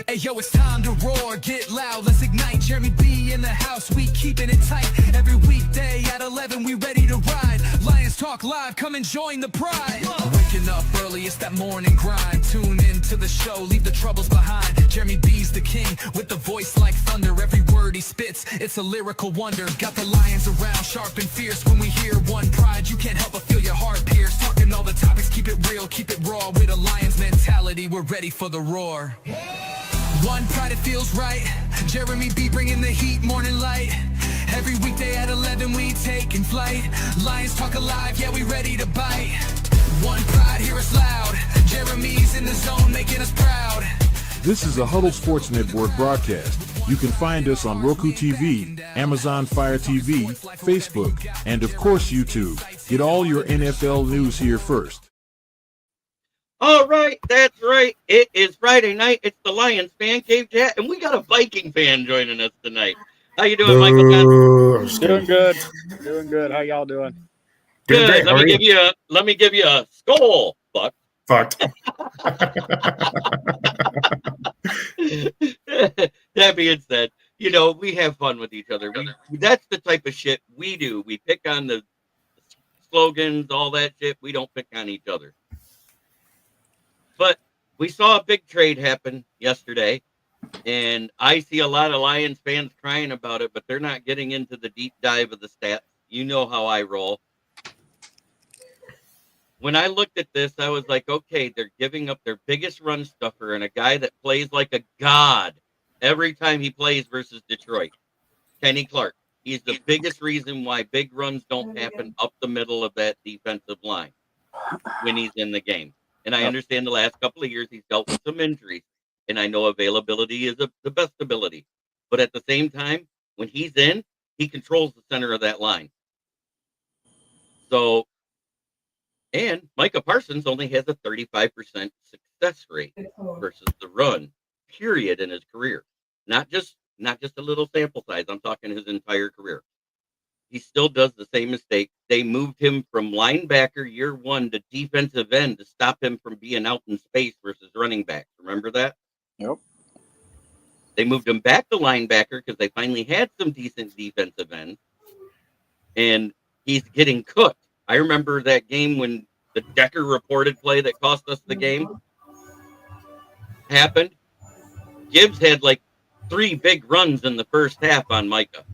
Hey yo, it's time to roar, get loud, let's ignite. Jeremy B in the house, we keeping it tight. Every weekday at 11, we ready to ride. Lions Talk Live, come and join the pride. Waking up early, it's that morning grind. Tune in to the show, leave the troubles behind. Jeremy B's the king, with the voice like thunder. Every word he spits, it's a lyrical wonder. Got the lions around, sharp and fierce. When we hear one pride, you can't help but feel your heart pierce. Talking all the topics, keep it real, keep it raw. With a lion's mentality, we're ready for the roar. One pride, it feels right. Jeremy B bringing the heat, morning light. Every weekday at 11, we taking flight. Lions Talk Alive, yeah, we ready to bite. One pride, hear us loud. Jeremy's in the zone, making us proud. This is a Huddle Sports Network broadcast. You can find us on Roku TV, Amazon Fire TV, Facebook, and of course YouTube. Get all your NFL news here first. All right, that's right. It is Friday night. It's the Lions Fan Cave Chat, and we got a Viking fan joining us tonight. How you doing, Michael? Doing good. Doing good. How y'all doing? Good. Let me give you a skull, fuck. Fucked. That being said, you know, we have fun with each other. That's the type of shit we do. We pick on the slogans, all that shit. We don't pick on each other. But we saw a big trade happen yesterday, and I see a lot of Lions fans crying about it, but they're not getting into the deep dive of the stats. You know how I roll. When I looked at this, I was like, okay, they're giving up their biggest run stuffer and a guy that plays like a god every time he plays versus Detroit, Kenny Clark. He's the biggest reason why big runs don't happen up the middle of that defensive line when he's in the game. And I understand the last couple of years he's dealt with some injuries, and I know availability is the best ability. But at the same time, when he's in, he controls the center of that line. So, and Micah Parsons only has a 35% success rate versus the run, period, in his career. Not just a little sample size. I'm talking his entire career. He still does the same mistake. They moved him from linebacker year one to defensive end to stop him from being out in space versus running back. Remember that? Yep. They moved him back to linebacker because they finally had some decent defensive ends, and he's getting cooked. I remember that game when the Decker reported play that cost us the game happened. Gibbs had like 3 big runs in the first half on Micah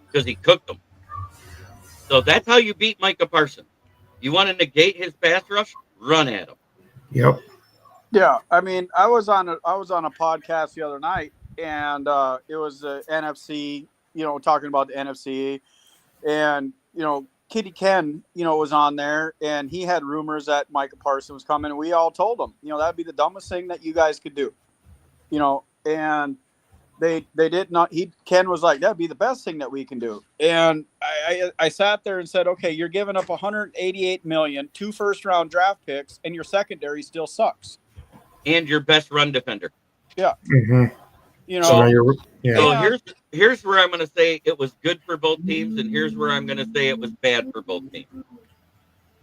because he cooked them. So that's how you beat Micah Parsons. You want to negate his pass rush? Run at him. Yep. Yeah, I mean, I was on a podcast the other night, and it was the NFC, talking about the NFC, and Kitty Ken, was on there, and he had rumors that Micah Parsons was coming. And we all told him, that'd be the dumbest thing that you guys could do, and they did not. Ken was like, that'd be the best thing that we can do. And I sat there and said, okay, you're giving up $188 million, 2 first-round draft picks, and your secondary still sucks. And your best run defender. Yeah. Mm-hmm. So here's where I'm going to say it was good for both teams, and here's where I'm going to say it was bad for both teams.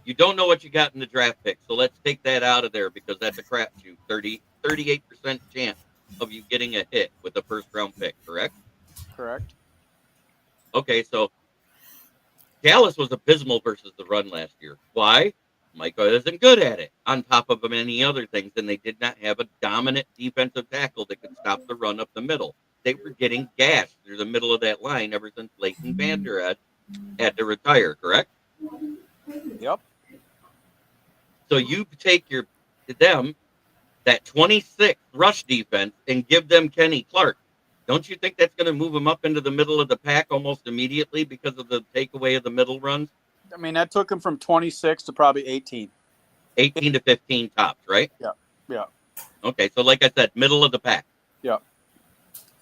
You don't know what you got in the draft pick, so let's take that out of there because that's a crapshoot. 38% chance of you getting a hit with a first-round pick, correct? Correct. Okay, so Dallas was abysmal versus the run last year. Why? Micah isn't good at it, on top of many other things, and they did not have a dominant defensive tackle that could stop the run up the middle. They were getting gashed through the middle of that line ever since Leighton Vander Esch had to retire, correct? Yep. So you take that 26th rush defense and give them Kenny Clark. Don't you think that's going to move them up into the middle of the pack almost immediately because of the takeaway of the middle runs? I mean, that took him from 26 to probably 18. 18 to 15 tops, right? Yeah. Okay, so like I said, middle of the pack. Yeah.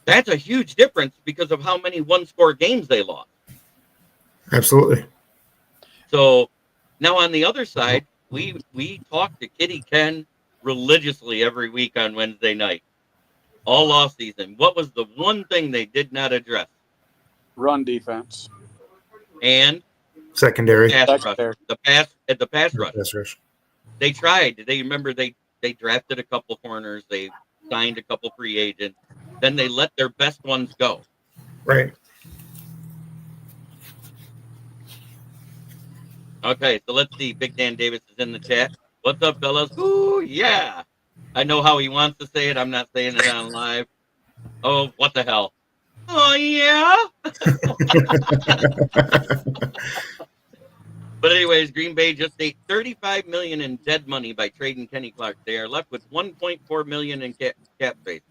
That's a huge difference because of how many one-score games they lost. Absolutely. So now on the other side, we talk to Kitty Ken religiously every week on Wednesday night, all off season. What was the one thing they did not address? Run defense. And secondary. Pass rush. The pass rush. Pass rush. They tried. They remember they They drafted a couple corners. They signed a couple free agents. Then they let their best ones go. Right. Okay, so let's see. Big Dan Davis is in the chat. What's up, fellas? Ooh, yeah. I know how he wants to say it. I'm not saying it on live. Oh, what the hell? Oh, yeah. But anyways, Green Bay just ate $35 million in dead money by trading Kenny Clark. They are left with $1.4 million in cap space.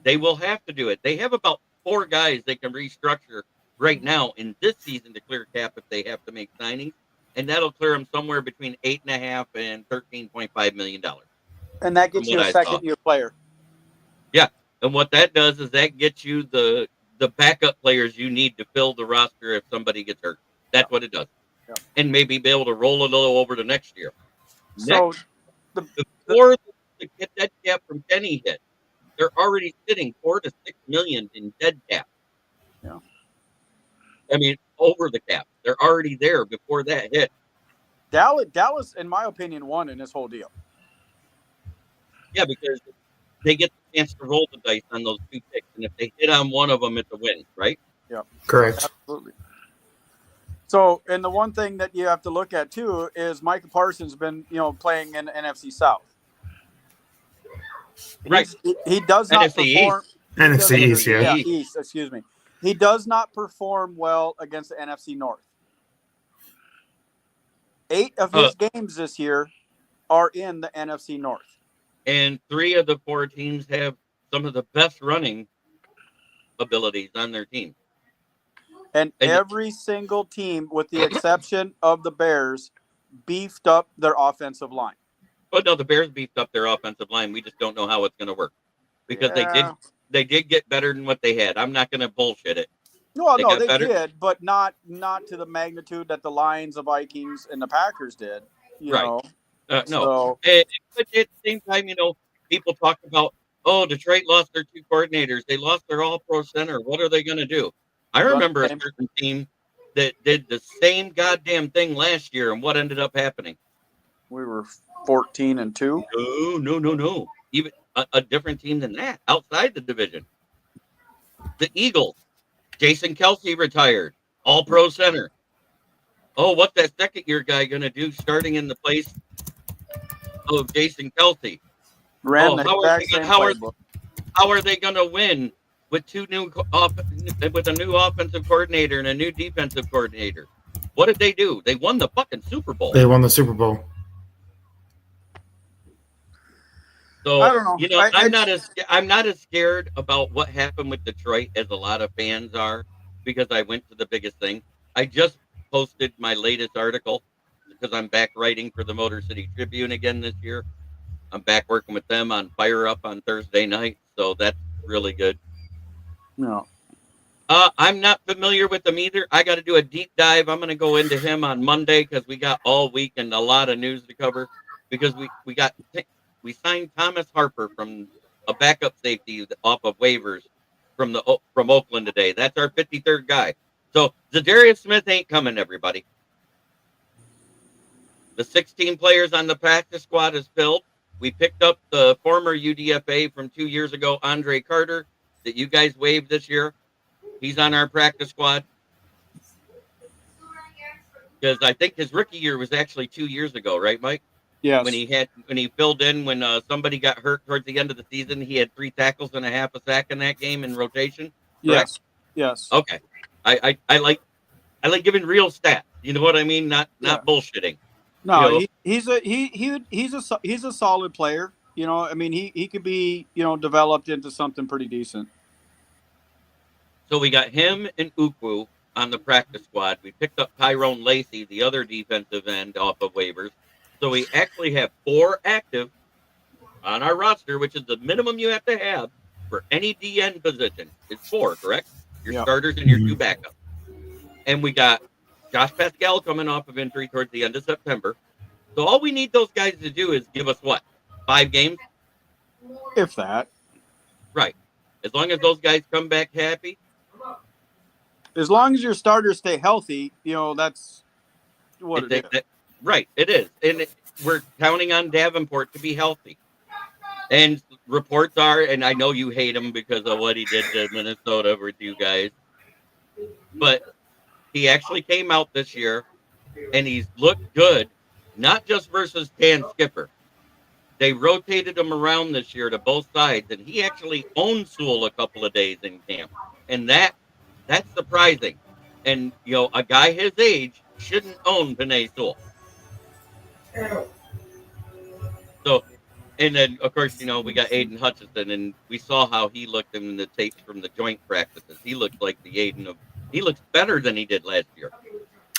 They will have to do it. They have about 4 guys they can restructure right now in this season to clear cap if they have to make signings, and that'll clear them somewhere between $8.5 and $13.5 million. And that gets you a second-year player. Yeah, and what that does is that gets you the backup players you need to fill the roster if somebody gets hurt. That's what it does. Yep. And maybe be able to roll a little over to next year. So Before the dead cap from Kenny hit, they're already sitting $4 to $6 million in dead cap. Yeah. I mean, over the cap. They're already there before that hit. Dallas, in my opinion, won in this whole deal. Yeah, because they get the chance to roll the dice on those 2 picks, and if they hit on one of them, it's a win, right? Yeah. Correct. Absolutely. So, and the one thing that you have to look at too is Micah Parsons been, playing in the NFC South. Right. He does not NFC perform. East. NFC East, yeah. East. Excuse me. He does not perform well against the NFC North. 8 of his games this year are in the NFC North. And 3 of the 4 teams have some of the best running abilities on their team. And every single team, with the exception of the Bears, beefed up their offensive line. But no, the Bears beefed up their offensive line. We just don't know how it's going to work because they did get better than what they had. I'm not going to bullshit it. No, they did, but not to the magnitude that the Lions, the Vikings, and the Packers did. You know? No. So, But at the same time, people talk about, Detroit lost their 2 coordinators. They lost their all-pro center. What are they going to do? I remember a certain team that did the same goddamn thing last year, and what ended up happening? We were 14-2. No. Even a different team than that, outside the division. The Eagles. Jason Kelsey retired. All-pro center. Oh, what's that second-year guy going to do starting in the place of Jason Kelsey? How are they going to win with a new offensive coordinator and a new defensive coordinator? What did they do? They won the fucking Super Bowl. They won the Super Bowl. So I don't know. I'm not as scared about what happened with Detroit as a lot of fans are, because I went to the biggest thing. I just posted my latest article because I'm back writing for the Motor City Tribune again this year. I'm back working with them on Fire Up on Thursday night, so that's really good. No. I'm not familiar with him either. I got to do a deep dive. I'm going to go into him on Monday because we got all week and a lot of news to cover, because we signed Thomas Harper from a backup safety off of waivers from Oakland today. That's our 53rd guy. So Zadarius Smith ain't coming, everybody. The 16 players on the practice squad is filled. We picked up the former UDFA from 2 years ago, Andre Carter, that you guys waived this year. He's on our practice squad. Because I think his rookie year was actually 2 years ago, right, Mike? Yes. When he filled in when somebody got hurt towards the end of the season, he had 3 tackles and a half a sack in that game in rotation. Correct? Yes. Okay. I like giving real stats. You know what I mean? Not bullshitting. No, he's a solid player. I mean, he could be developed into something pretty decent. So we got him and Ukwu on the practice squad. We picked up Tyrone Lacey, the other defensive end, off of waivers. So we actually have 4 active on our roster, which is the minimum you have to have for any DN position. It's 4, correct? Your starters and your 2 backups. And we got Josh Pascal coming off of injury towards the end of September. So all we need those guys to do is give us what? 5 games? If that. Right. As long as those guys come back happy. As long as your starters stay healthy, that's what it is. Right, it is. And we're counting on Davenport to be healthy. And reports are, and I know you hate him because of what he did to Minnesota with you guys, but he actually came out this year and he's looked good, not just versus Dan Skipper. They rotated him around this year to both sides, and he actually owned Sewell a couple of days in camp, and that's surprising. And a guy his age shouldn't own Panay Sewell. So, and then of course we got Aiden Hutchinson, and we saw how he looked in the tapes from the joint practices. He looked like the Aiden of. He looks better than he did last year.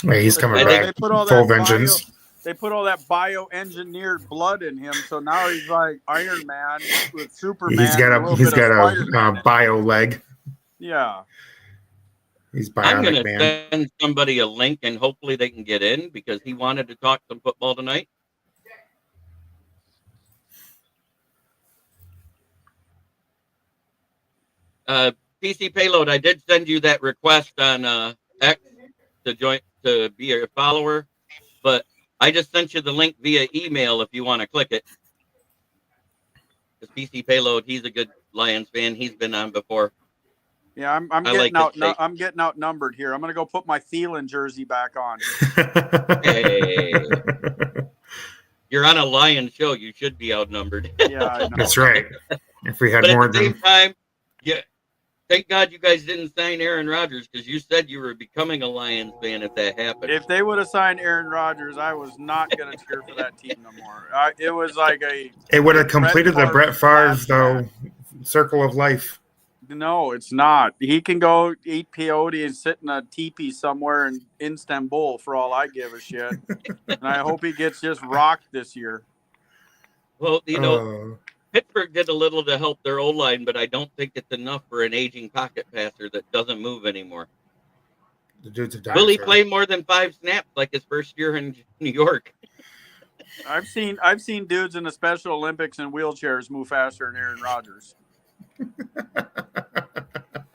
Yeah, he's coming back They put all full that vengeance. They put all that bioengineered blood in him, so now he's like Iron Man with Superman. He's got a bio leg. Yeah. He's I'm bionic going to man. send somebody a link, and hopefully they can get in because he wanted to talk some football tonight. PC Payload, I did send you that request on X to be a follower, but I just sent you the link via email if you want to click it. Because PC Payload, he's a good Lions fan. He's been on before. Yeah, I'm getting outnumbered here. I'm gonna go put my Thielen jersey back on. Hey. You're on a Lions show. You should be outnumbered. Yeah, I know. That's right. If we had But more at the same than time, yeah, thank God you guys didn't sign Aaron Rodgers because you said you were becoming a Lions fan if that happened. If they would have signed Aaron Rodgers, I was not going to cheer for that team no more. It was like it would have completed the Brett Favre though circle of life. No, it's not. He can go eat peyote and sit in a teepee somewhere in Istanbul for all I give a shit. And I hope he gets just rocked this year. Well, Pittsburgh did a little to help their O-line, but I don't think it's enough for an aging pocket passer that doesn't move anymore. The dude's a Will he dinosaur. play more than 5 snaps like his first year in New York? I've seen dudes in the Special Olympics in wheelchairs move faster than Aaron Rodgers.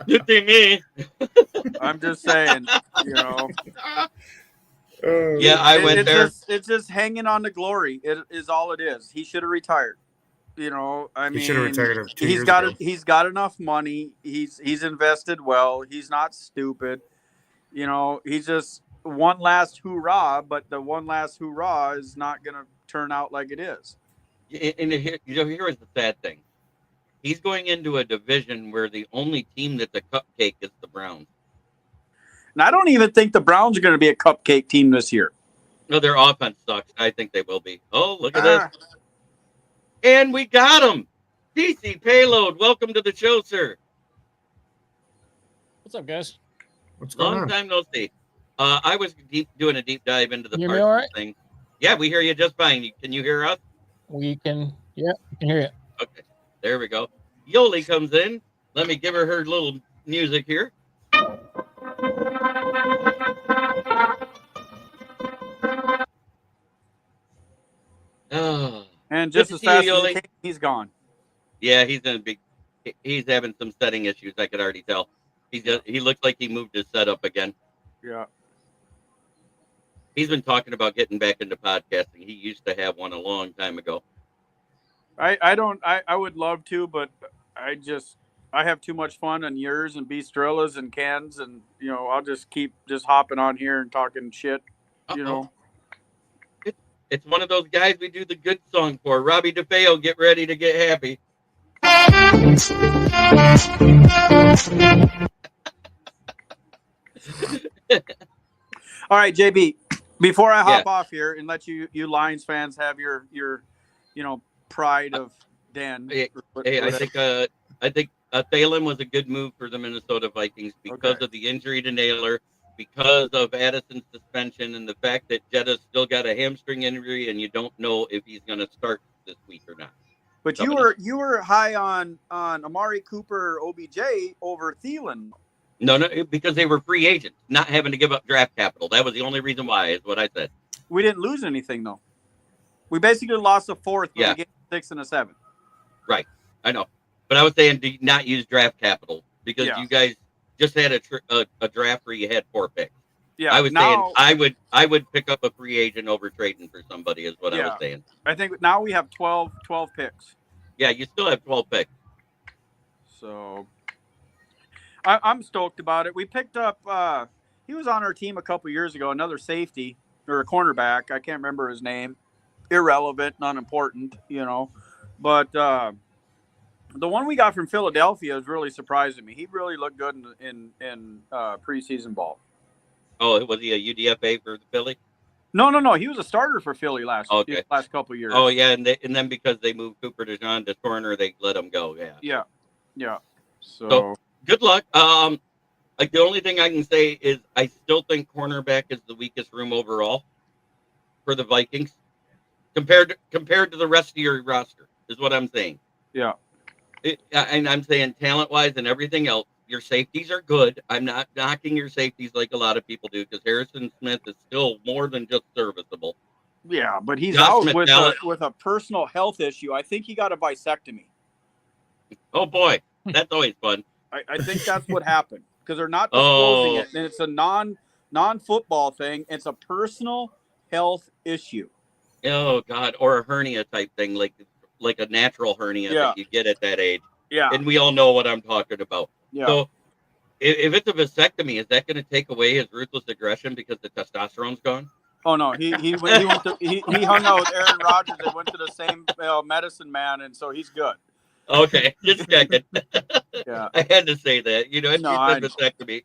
Good thing me. I'm just saying, Yeah, I went there. It's just hanging on to glory. It is all it is. He should have retired. I mean, He should have retired 2 years ago. He's got enough money. He's invested well. He's not stupid. He's just one last hoorah, but the one last hoorah is not going to turn out like it is. And here is the sad thing. He's going into a division where the only team that's a cupcake is the Browns. And I don't even think the Browns are going to be a cupcake team this year. No, their offense sucks. I think they will be. Oh, look at this. And we got him. DC Payload, welcome to the show, sir. What's up, guys? What's going Long on? time no see. I was doing a deep dive into the You hear me all right? thing. Yeah, we hear you just fine. Can you hear us? We can hear you. Okay, there we go. Yoli comes in. Let me give her little music here. Oh, And just good as to see fast you, as Yoli. he came, he's gone. Yeah, he's having some setting issues. I could already tell. He looks like he moved his setup again. Yeah. He's been talking about getting back into podcasting. He used to have one a long time ago. I would love to, but I have too much fun on yours and Bistrillas and Ken's, and I'll just keep hopping on here and talking shit. It's one of those guys we do the good song for. Robbie DeFeo, get ready to get happy. All right, JB. Before I hop off here and let you Lions fans have your pride of Den. Hey, I think Thielen was a good move for the Minnesota Vikings because of the injury to Naylor, because of Addison's suspension, and the fact that Jetta's still got a hamstring injury, and you don't know if he's going to start this week or not. But you were high on Amari Cooper, OBJ over Thielen. No, because they were free agents, not having to give up draft capital. That was the only reason why, is what I said. We didn't lose anything, though. We basically lost a fourth, but we gave 6 and a 7. Right, I know. But I was saying do not use draft capital because you guys just had a draft where you had 4 picks. Yeah, I was saying I would pick up a free agent over trading for somebody is what I was saying. I think now we have 12 picks. Yeah, you still have 12 picks. So I'm stoked about it. We picked up. He was on our team a couple years ago. Another safety or a cornerback. I can't remember his name. Irrelevant, not important, But the one we got from Philadelphia is really surprising me. He really looked good in preseason ball. Oh, was he a UDFA for the Philly? No. He was a starter for Philly last couple of years. Oh yeah, and then because they moved Cooper DeJean to corner, they let him go. Yeah. So good luck. Like the only thing I can say is I still think cornerback is the weakest room overall for the Vikings compared to the rest of your roster. Is what I'm saying. Yeah. And I'm saying talent-wise and everything else, your safeties are good. I'm not knocking your safeties like a lot of people do because Harrison Smith is still more than just serviceable. Yeah, but he's Josh out with a personal health issue. I think he got a vasectomy. Oh, boy. That's always fun. I think that's what happened because they're not disclosing it. And it's a non-football thing. It's a personal health issue. Oh, God. Or a hernia type thing, like a natural hernia that you get at that age. Yeah. And we all know what I'm talking about. Yeah. So if it's a vasectomy, is that going to take away his ruthless aggression because the testosterone's gone? Oh no, he hung out with Aaron Rodgers. They went to the same medicine man, and so he's good. Okay, just checking. Yeah, I had to say that. It's vasectomy.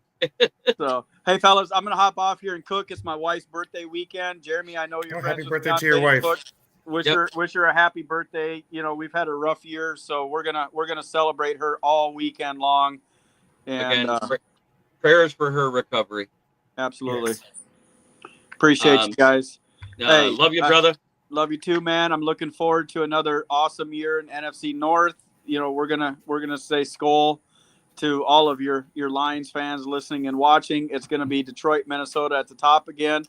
So hey, fellas, I'm gonna hop off here and cook. It's my wife's birthday weekend. Jeremy, I know you're friends happy with birthday to your wife. Wish her a happy birthday. We've had a rough year, so we're gonna celebrate her all weekend long. And again, prayers for her recovery. Absolutely. Yes. Appreciate you guys. Hey, love you, brother. Love you too, man. I'm looking forward to another awesome year in NFC North. We're gonna say Skol to all of your Lions fans listening and watching. It's gonna be Detroit, Minnesota at the top again.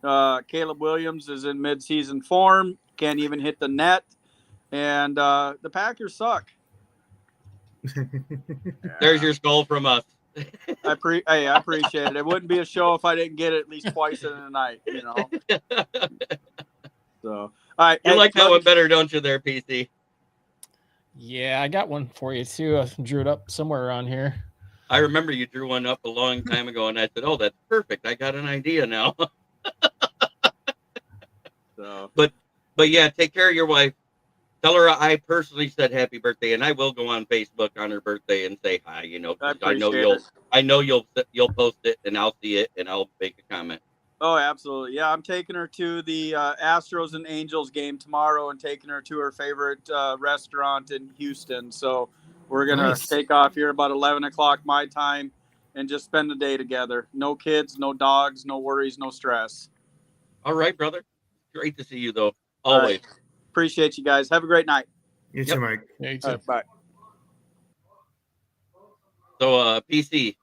Caleb Williams is in midseason form. Can't even hit the net, and the Packers suck. There's your Skol from us. I appreciate it. It wouldn't be a show if I didn't get it at least twice in a night, So, all right. You like that one better, don't you, there, PC? Yeah, I got one for you too. I drew it up somewhere around here. I remember you drew one up a long time ago, and I said, "Oh, that's perfect. I got an idea now." But yeah, take care of your wife. Tell her I personally said happy birthday, and I will go on Facebook on her birthday and say hi. I know you'll post it, and I'll see it, and I'll make a comment. Oh, absolutely. Yeah, I'm taking her to the Astros and Angels game tomorrow, and taking her to her favorite restaurant in Houston. So we're gonna take off here about 11 o'clock my time, and just spend the day together. No kids, no dogs, no worries, no stress. All right, brother. Great to see you, though. Always. Right. Appreciate you guys. Have a great night. You too, Mike. Yeah, you too. Right, bye. So, PC,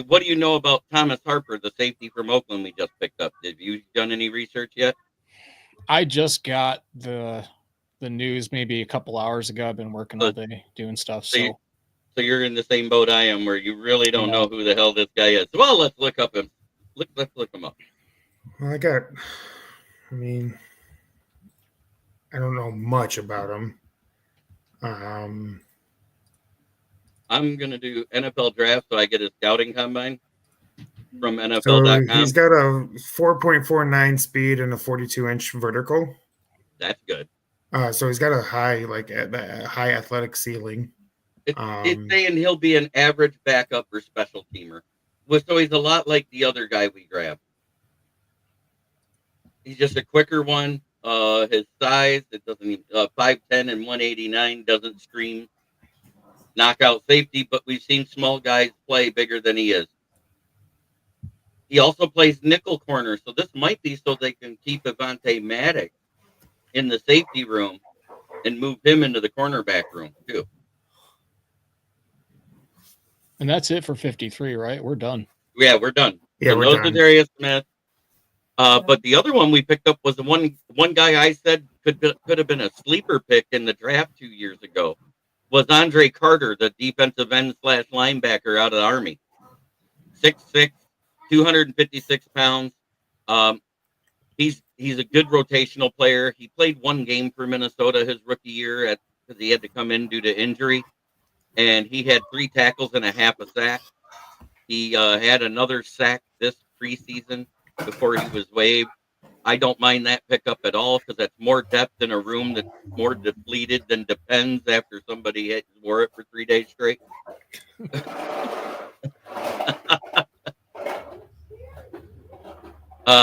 what do you know about Thomas Harper, the safety from Oakland we just picked up? Have you done any research yet? I just got the news maybe a couple hours ago. I've been working all day doing stuff. So you're in the same boat I am, where you really don't know who the hell this guy is. Well, let's look him up. Well, I don't know much about him. I'm going to do NFL draft so I get his scouting combine from NFL.com. So he's got a 4.49 speed and a 42-inch vertical. That's good. So he's got a high athletic ceiling. It's saying he'll be an average backup or special teamer. So he's a lot like the other guy we grabbed. He's just a quicker one. His size, it doesn't even 5'10" and 189 doesn't scream knockout safety, but we've seen small guys play bigger than he is. He also plays nickel corner, so this might be so they can keep Avonte Maddox in the safety room and move him into the cornerback room too. And that's it for 53, right? We're done. Yeah, we're done. Yeah, we're done. Darius Smith. But the other one we picked up was the one guy I said could have been a sleeper pick in the draft 2 years ago. Was Andre Carter, the defensive end / linebacker out of the Army. 6'6", 256 pounds. He's a good rotational player. He played one game for Minnesota his rookie year at because he had to come in due to injury, and he had 3 tackles and a half a sack. He had another sack this preseason before he was waived. I don't mind that pickup at all because that's more depth in a room that's more depleted than depends after somebody wore it for 3 days straight.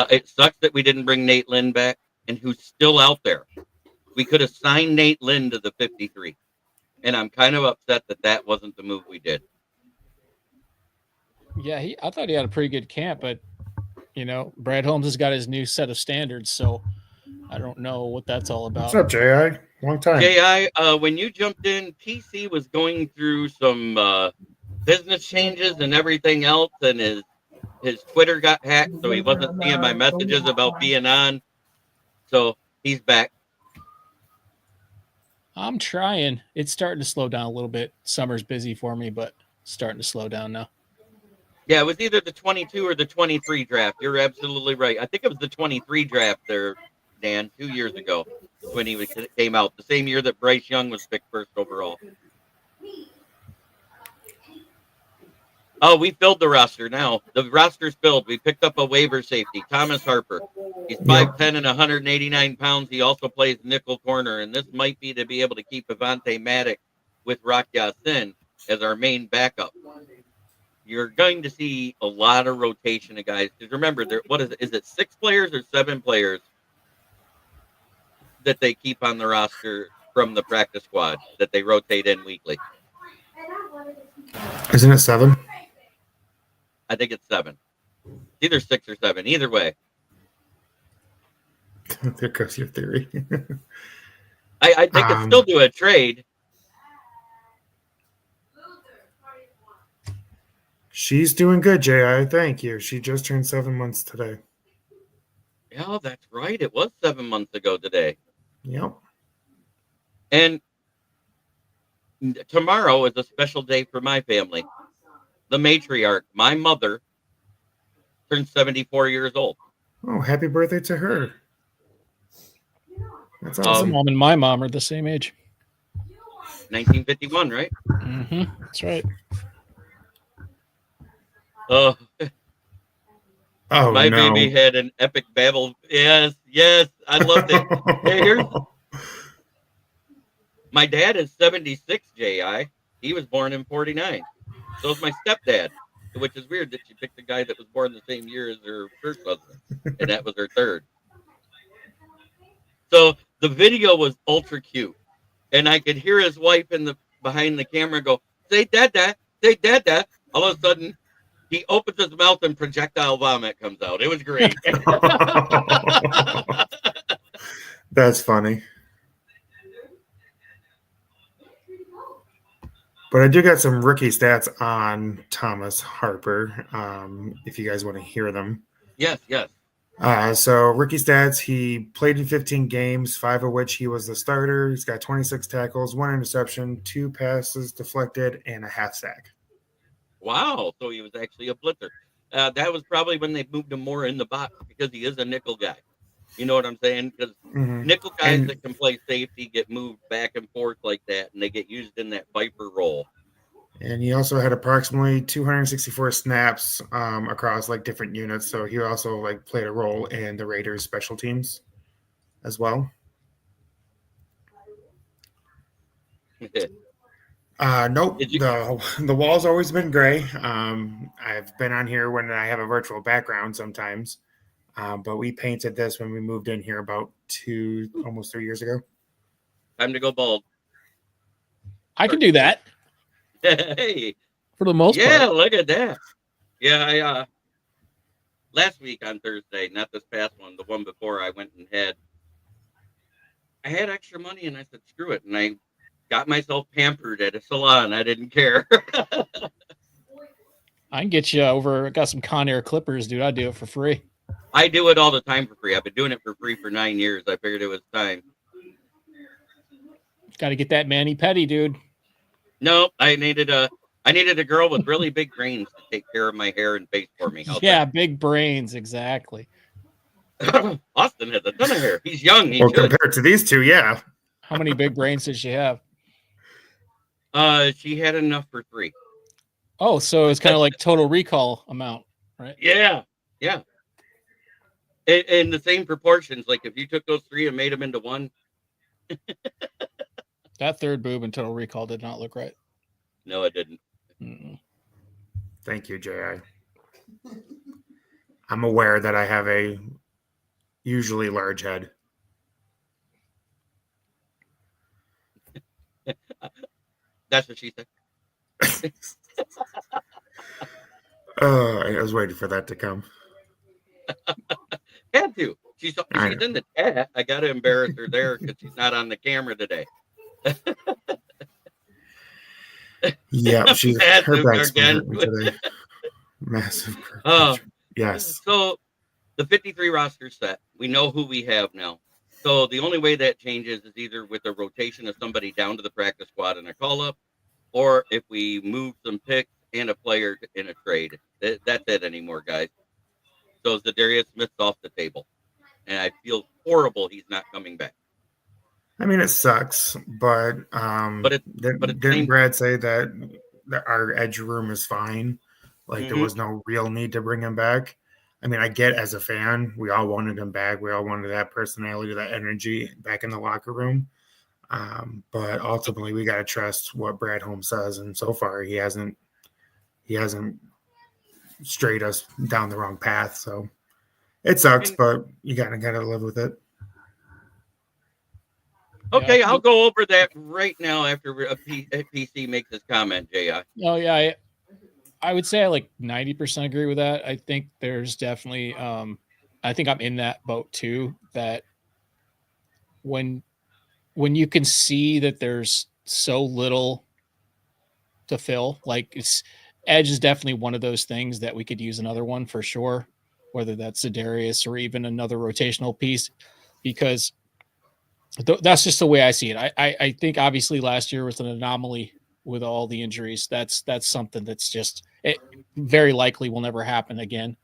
It sucks that we didn't bring Nate Lynn back, and who's still out there. We could have signed Nate Lynn to the 53, and I'm kind of upset that that wasn't the move we did. Yeah, I thought he had a pretty good camp, but Brad Holmes has got his new set of standards, so I don't know what that's all about. What's up, J.I.? Long time. J.I., when you jumped in, PC was going through some business changes and everything else, and his Twitter got hacked, so he wasn't seeing my messages about being on. So he's back. I'm trying. It's starting to slow down a little bit. Summer's busy for me, but starting to slow down now. Yeah, it was either the 22 or the 23 draft. You're absolutely right. I think it was the 23 draft there, Dan, 2 years ago when he came out, the same year that Bryce Young was picked first overall. Oh, we filled the roster now. The roster's filled. We picked up a waiver safety, Thomas Harper. He's 5'10 and 189 pounds. He also plays nickel corner, and this might be to be able to keep Avante Maddox with Rock Ya-Sin as our main backup. You're going to see a lot of rotation of guys. Because remember, what is it? Is it 6 players or 7 players that they keep on the roster from the practice squad that they rotate in weekly? Isn't it 7? I think it's 7. Either 6 or 7. Either way. There goes your theory. I think it's still do a trade. She's doing good, J.I. Thank you. She just turned 7 months today. Yeah, that's right. It was 7 months ago today. Yep. And tomorrow is a special day for my family. The matriarch, my mother, turned 74 years old. Oh, happy birthday to her. That's His awesome. mom and my mom are the same age. 1951, right? Mm-hmm. That's right. Oh, my no. baby had an epic babble. Yes, I loved it. Hey, my dad is 76, J.I. He was born in 49. So is my stepdad, which is weird that she picked a guy that was born the same year as her first husband, and that was her third. So the video was ultra cute, and I could hear his wife behind the camera go, "Say dada, say dada." All of a sudden, he opens his mouth and projectile vomit comes out. It was great. That's funny. But I do got some rookie stats on Thomas Harper, if you guys want to hear them. Yes. So rookie stats, he played in 15 games, 5 of which he was the starter. He's got 26 tackles, 1 interception, 2 passes deflected, and a half sack. Wow. So he was actually a blitzer. That was probably when they moved him more in the box because he is a nickel guy. You know what I'm saying? Because nickel guys that can play safety get moved back and forth like that, and they get used in that Viper role. And he also had approximately 264 snaps across like different units. So he also like played a role in the Raiders special teams as well. Nope. The wall's always been gray. I've been on here when I have a virtual background sometimes. But we painted this when we moved in here about almost 3 years ago. Time to go bald. I can do that. Hey. For the most part. Yeah, look at that. Yeah, I last week on Thursday, not this past one, the one before, I went and I had extra money and I said, screw it. And I got myself pampered at a salon. I didn't care. I can get you over. I got some Conair clippers, dude. I do it for free. I do it all the time for free. I've been doing it for free for 9 years. I figured it was time. Got to get that mani-pedi, dude. No, I needed a girl with really big brains to take care of my hair and face for me. Big brains, exactly. Austin has a ton of hair. He's young. Compared to these two, yeah. How many big brains does she have? She had enough for 3. Oh, so it's kind of like total recall amount, right? Yeah, yeah. In the same proportions. Like if you took those 3 and made them into one. That third boob in total recall did not look right. No, it didn't. Mm-mm. Thank you, J.I. I'm aware that I have a usually large head. That's what she said. I was waiting for that to come. Had to. She's in the chat. I got to embarrass her there because she's not on the camera today. Yeah, her back's been again. hurting today. Massive. Oh, yes. So the 53 roster set. We know who we have now. So the only way that changes is either with a rotation of somebody down to the practice squad and a call up, or if we move some picks and a player in a trade. That's it anymore, guys. So Zadarius Smith's off the table, and I feel horrible he's not coming back. I mean, it sucks, but didn't Brad say that our edge room is fine? Like there was no real need to bring him back. I mean, I get as a fan, we all wanted him back. We all wanted that personality, that energy back in the locker room. But ultimately, we got to trust what Brad Holmes says, and so far, he hasn't strayed us down the wrong path. So it sucks, but you gotta live with it. Okay, I'll go over that right now after PC makes his comment, J.I. Oh, yeah. I would say I like 90% agree with that. I think there's definitely, I think I'm in that boat too, that when you can see that there's so little to fill, like edge is definitely one of those things that we could use another one for sure, whether that's Zadarius or even another rotational piece, because that's just the way I see it. I think obviously last year was an anomaly with all the injuries. That's something that's just very likely will never happen again.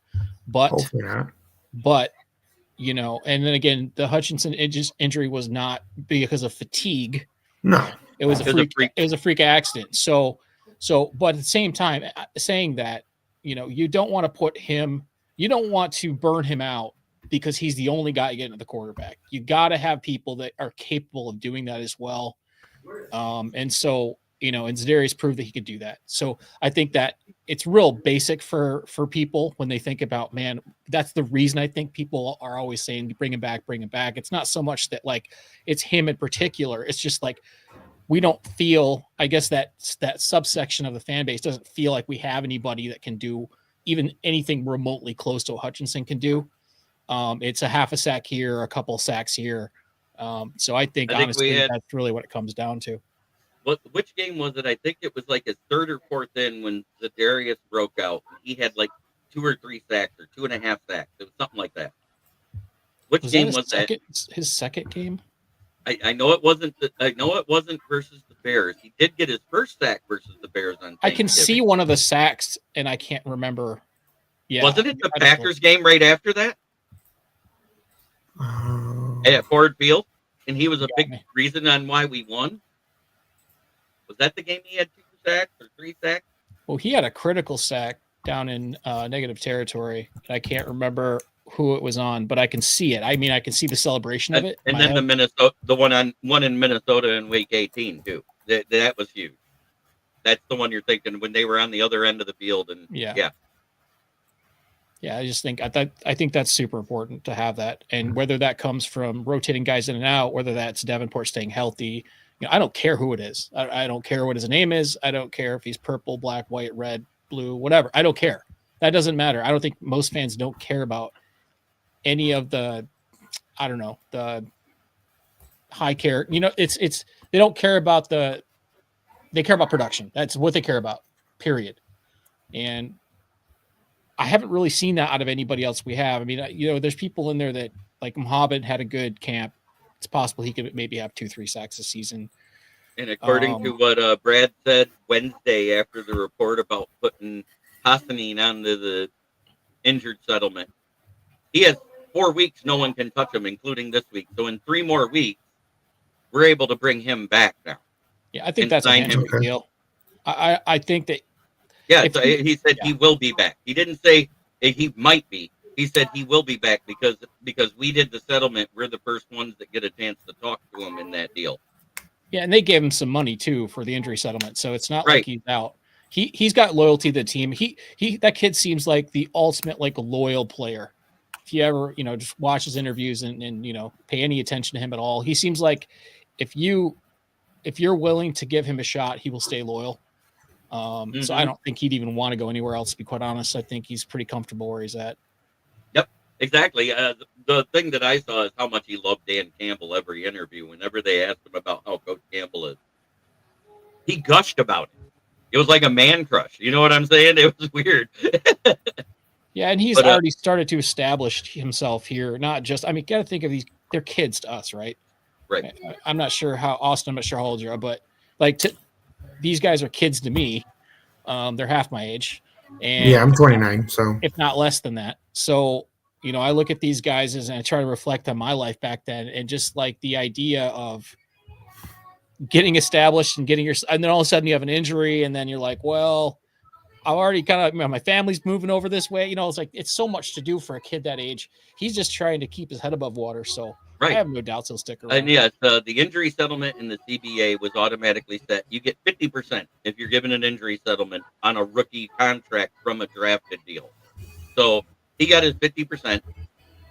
But hopefully not. But you know, and then again, the Hutchinson injury was not because of fatigue. No, it was a freak. It was a freak accident. So, but at the same time, saying that, you know, you don't want to put him. You don't want to burn him out because he's the only guy getting to the quarterback. You got to have people that are capable of doing that as well. And so, you know, and Zadarius proved that he could do that. So I think that it's real basic for people when they think about, man, that's the reason I think people are always saying, bring him back, bring him back. It's not so much that like it's him in particular. It's just like, we don't feel, I guess that subsection of the fan base doesn't feel like we have anybody that can do even anything remotely close to what Hutchinson can do. It's a half a sack here, a couple sacks here. So I think honestly, that's really what it comes down to. Which game was it? I think it was like his third or fourth in when Zadarius broke out. He had like 2 or 3 sacks or 2.5 sacks. It was something like that. Which game was that? His second game? I know it wasn't. I know it wasn't versus the Bears. He did get his first sack versus the Bears on. I can see one of the sacks, and I can't remember. Yeah, wasn't it the Packers game right after that? At Ford Field, and he was a big reason on why we won. Was that the game he had 2 sacks or 3 sacks? Well, he had a critical sack down in negative territory. I can't remember who it was on, but I can see it. I mean, I can see the celebration of it. And then the one in Minnesota in Week 18 too. That was huge. That's the one you're thinking when they were on the other end of the field, and yeah. I just think I think that's super important to have that, and whether that comes from rotating guys in and out, whether that's Davenport staying healthy. You know, I don't care who it is. I don't care what his name is. I don't care if he's purple, black, white, red, blue, whatever. I don't care. That doesn't matter. I don't think most fans don't care about any of the, I don't know, the high care. You know, it's they don't care about they care about production. That's what they care about, period. And I haven't really seen that out of anybody else we have. I mean, you know, there's people in there that, like Mohammed had a good camp. It's possible he could maybe have 2-3 sacks a season. And according to what Brad said Wednesday after the report about putting Hassanin onto the injured settlement, he has 4 weeks. No one can touch him, including this week. So in 3 more weeks, we're able to bring him back now. Yeah, I think and that's a sign him. handshake deal. I think that Yeah, if so he said he will be back. He didn't say he might be. He said he will be back because we did the settlement. We're the first ones that get a chance to talk to him in that deal. yeah, and they gave him some money too for the injury settlement, so it's not like Right. he's out. He's got loyalty to the team. He that kid seems like the ultimate like loyal player. If you ever just watch his interviews and pay any attention to him at all, he seems like if you're willing to give him a shot, he will stay loyal. So I don't think he'd even want to go anywhere else, to be quite honest. I think he's pretty comfortable where he's at. Yep, exactly. The thing that I saw is how much he loved Dan Campbell every interview. Whenever they asked him about how Coach Campbell is, he gushed about it. It was like a man crush. You know what I'm saying? It was weird. Yeah, and he's already started to establish himself here. Not just, got to think of these, they're kids to us, right? Right. I'm not sure how, Austin, I'm not sure how old you are, but these guys are kids to me. They're half my age. And yeah, I'm 29, so if not less than that. So, I look at these guys and I try to reflect on my life back then, and just like the idea of getting established and and then all of a sudden you have an injury, and then you're like, well, I already kind of, my family's moving over this way. It's like, it's so much to do for a kid that age. He's just trying to keep his head above water. So I have no doubts he'll stick around. And yes, the injury settlement in the CBA was automatically set. You get 50% if you're given an injury settlement on a rookie contract from a drafted deal. So he got his 50%.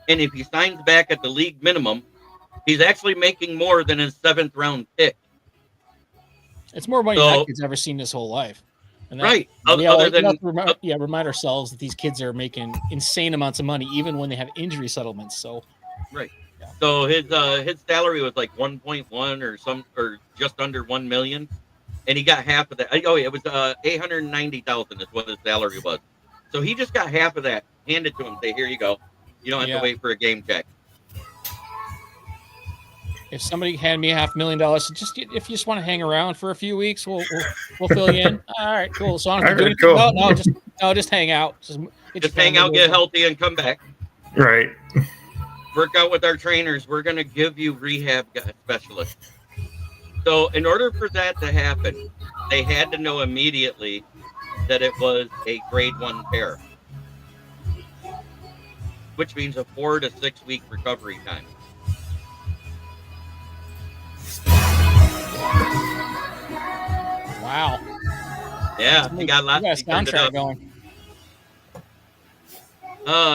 And if he signs back at the league minimum, he's actually making more than his 7th round pick. It's more money than that kid's ever seen his whole life. And that, right. Remind ourselves that these kids are making insane amounts of money, even when they have injury settlements. So, right. Yeah. So his salary was like 1.1 or just under 1 million, and he got half of that. Oh, it was 890,000 is what his salary was. So he just got half of that handed to him. Say, here you go. You don't have to wait for a game check. If somebody handed me $500,000, if you just want to hang around for a few weeks, we'll fill you in. All right, cool. So I don't have to do anything. No, just hang out. Just hang out, get healthy, and come back. Right. Work out with our trainers. We're going to give you rehab specialists. So in order for that to happen, they had to know immediately that it was a grade 1 tear, which means a 4 to 6 week recovery time. Wow. Yeah, you got lots of soundtrack going.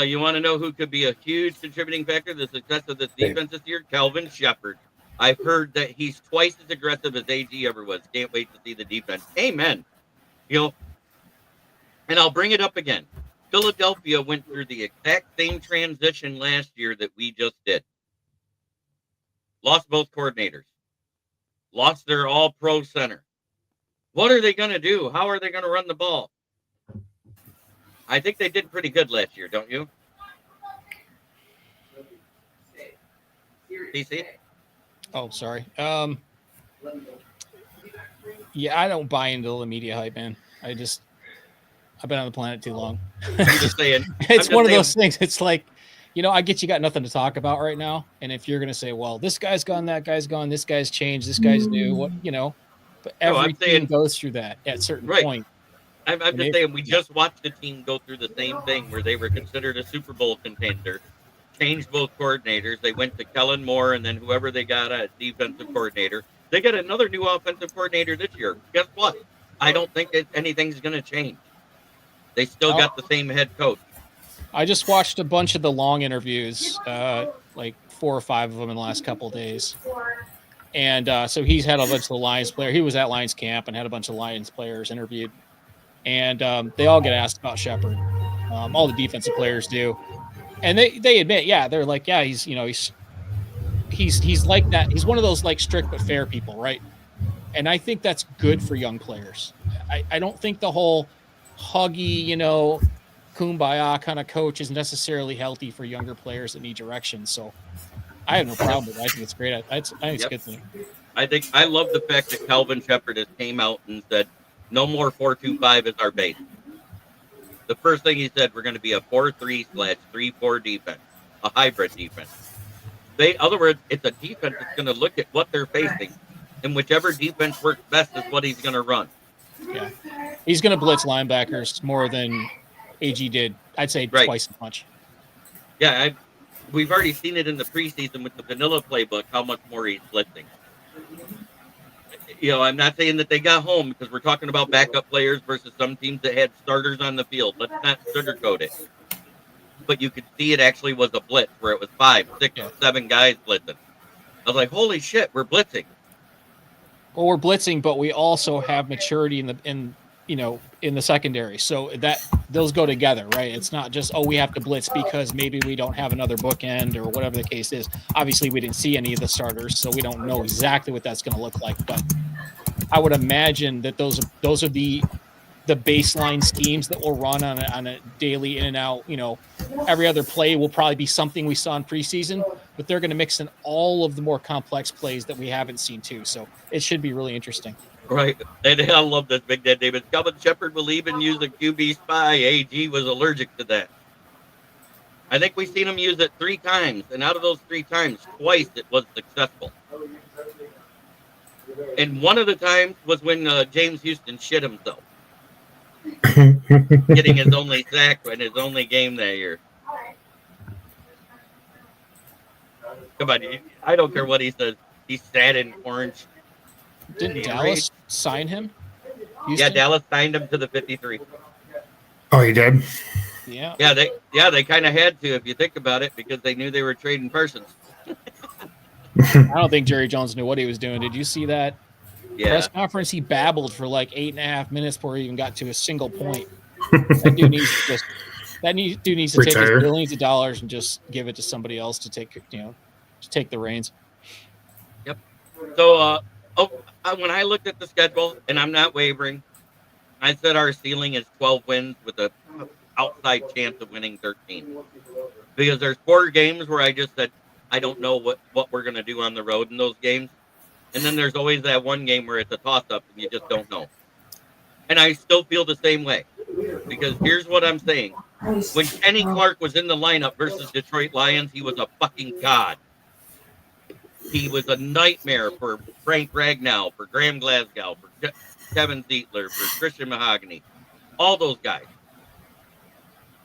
You want to know who could be a huge contributing factor to the success of this defense this year? Kelvin Shepard. I've heard that he's twice as aggressive as AG ever was. Can't wait to see the defense. Amen. And I'll bring it up again. Philadelphia went through the exact same transition last year that we just did. Lost both coordinators. Lost their all-pro center. What are they going to do? How are they going to run the ball? I think they did pretty good last year, don't you? PC? Oh, sorry. Yeah, I don't buy into the media hype, man. I've been on the planet too long. I'm just saying. It's one of those things. It's like, I get you got nothing to talk about right now. And if you're going to say, well, this guy's gone, that guy's gone, this guy's changed, this guy's new, but every team goes through that at a certain point. I'm just saying, we just watched the team go through the same thing where they were considered a Super Bowl contender, changed both coordinators. They went to Kellen Moore and then whoever they got as defensive coordinator. They got another new offensive coordinator this year. Guess what? I don't think anything's going to change. They still got the same head coach. I just watched a bunch of the long interviews, like 4 or 5 of them in the last couple of days. And so he's had a bunch of the Lions players. He was at Lions camp and had a bunch of Lions players interviewed. And they all get asked about Shepard. All the defensive players do. And they admit, they're like, he's like that. He's one of those like strict but fair people, right? And I think that's good for young players. I don't think the whole huggy, kumbaya kind of coach is necessarily healthy for younger players that need direction. So I have no problem with it. I think it's great. I think it's a good thing. I love the fact that Kelvin Shepard has came out and said, no more 4-2-5 is our base. The first thing he said, we're going to be a 4-3/3-4 defense, a hybrid defense. In other words, it's a defense that's going to look at what they're facing and whichever defense works best is what he's going to run. Yeah, he's going to blitz linebackers more than AG did. I'd say twice as much. Yeah, we've already seen it in the preseason with the vanilla playbook, how much more he's blitzing. I'm not saying that they got home because we're talking about backup players versus some teams that had starters on the field. Let's not sugarcoat it. But you could see it actually was a blitz where it was 5, 6, 7 guys blitzing. I was like, holy shit, we're blitzing. Well, we're blitzing, but we also have maturity in the secondary. So that those go together, right? It's not just, we have to blitz because maybe we don't have another bookend or whatever the case is. Obviously, we didn't see any of the starters, so we don't know exactly what that's going to look like. But I would imagine that those are the baseline schemes that will run on a daily in and out. Every other play will probably be something we saw in preseason, but they're going to mix in all of the more complex plays that we haven't seen too. So it should be really interesting. Right. And I love this, Big Dad David. Calvin Shepard will even use a QB spy. AG was allergic to that. I think we've seen him use it 3 times, and out of those 3 times, twice it was successful. And one of the times was when James Houston shit himself. Getting his only sack in his only game that year. Come on, I don't care what he says. He's sad in orange. Didn't Dallas sign him? Houston? Yeah, Dallas signed him to the 53. Oh, he did? Yeah. They kind of had to, if you think about it, because they knew they were trading Parsons. I don't think Jerry Jones knew what he was doing. Did you see that press conference? He babbled for like 8.5 minutes before he even got to a single point. That dude needs to take his billions of dollars and just give it to somebody else to take the reins. Yep. So, when I looked at the schedule, and I'm not wavering, I said our ceiling is 12 wins with an outside chance of winning 13. Because there's 4 games where I just said, I don't know what we're going to do on the road in those games. And then there's always that one game where it's a toss-up and you just don't know. And I still feel the same way. Because here's what I'm saying. When Kenny Clark was in the lineup versus Detroit Lions, he was a fucking god. He was a nightmare for Frank Ragnow, for Graham Glasgow, for Kevin Zietler, for Christian Mahogany. All those guys.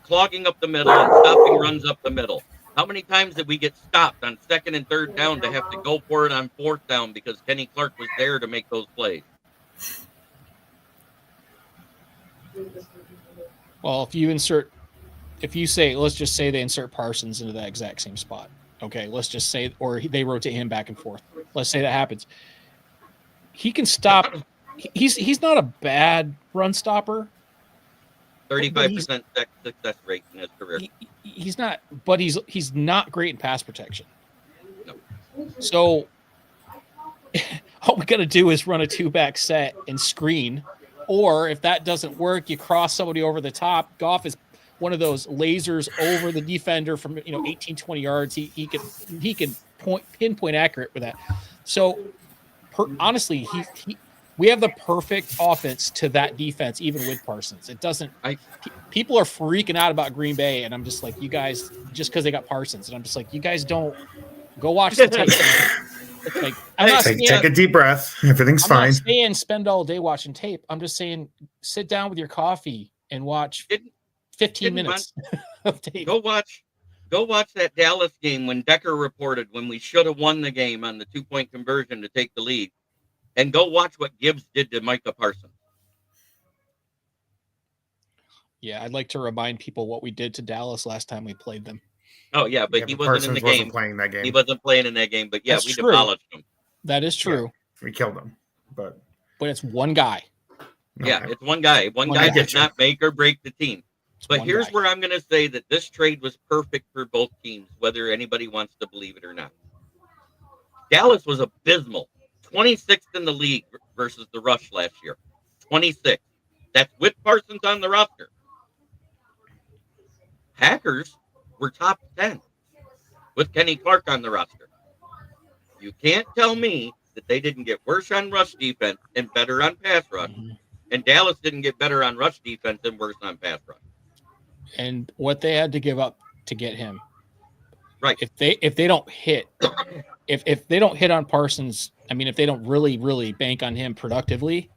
Clogging up the middle and stopping runs up the middle. How many times did we get stopped on 2nd and 3rd down to have to go for it on 4th down because Kenny Clark was there to make those plays? Well, let's just say they insert Parsons into that exact same spot. Okay, let's just say, or they rotate him back and forth. Let's say that happens. He can stop. He's not a bad run stopper. 35% success rate in his career. He's not, but he's not great in pass protection. No. So all we got to do is run a 2-back set and screen, or if that doesn't work, you cross somebody over the top. Goff is one of those lasers over the defender from 18, 20 yards. He can pinpoint accurate with that. So honestly, we have the perfect offense to that defense, even with Parsons. It doesn't. People are freaking out about Green Bay, and I'm just like, you guys, just because they got Parsons, and I'm just like, you guys don't go watch the tape. Like, take a deep breath. Everything's fine. I'm not saying spend all day watching tape. I'm just saying sit down with your coffee and watch 15 minutes of tape. Go watch that Dallas game when Decker reported when we should have won the game on the 2-point conversion to take the lead. And go watch what Gibbs did to Micah Parsons. Yeah, I'd like to remind people what we did to Dallas last time we played them. Oh, yeah, but he wasn't in the game. Playing that game. He wasn't playing in that game, but yeah, we demolished him. That is true. Yeah, we killed him. But it's one guy. Yeah, it's one guy. One guy does not make or break the team. But here's where I'm going to say that this trade was perfect for both teams, whether anybody wants to believe it or not. Dallas was abysmal. 26th in the league versus the rush last year. 26th. That's with Parsons on the roster. Packers were top 10 with Kenny Clark on the roster. You can't tell me that they didn't get worse on rush defense and better on pass rush. Mm-hmm. And Dallas didn't get better on rush defense and worse on pass rush. And what they had to give up to get him. Right. If they don't hit if they don't hit on Parsons, I mean, if they don't really bank on him productively,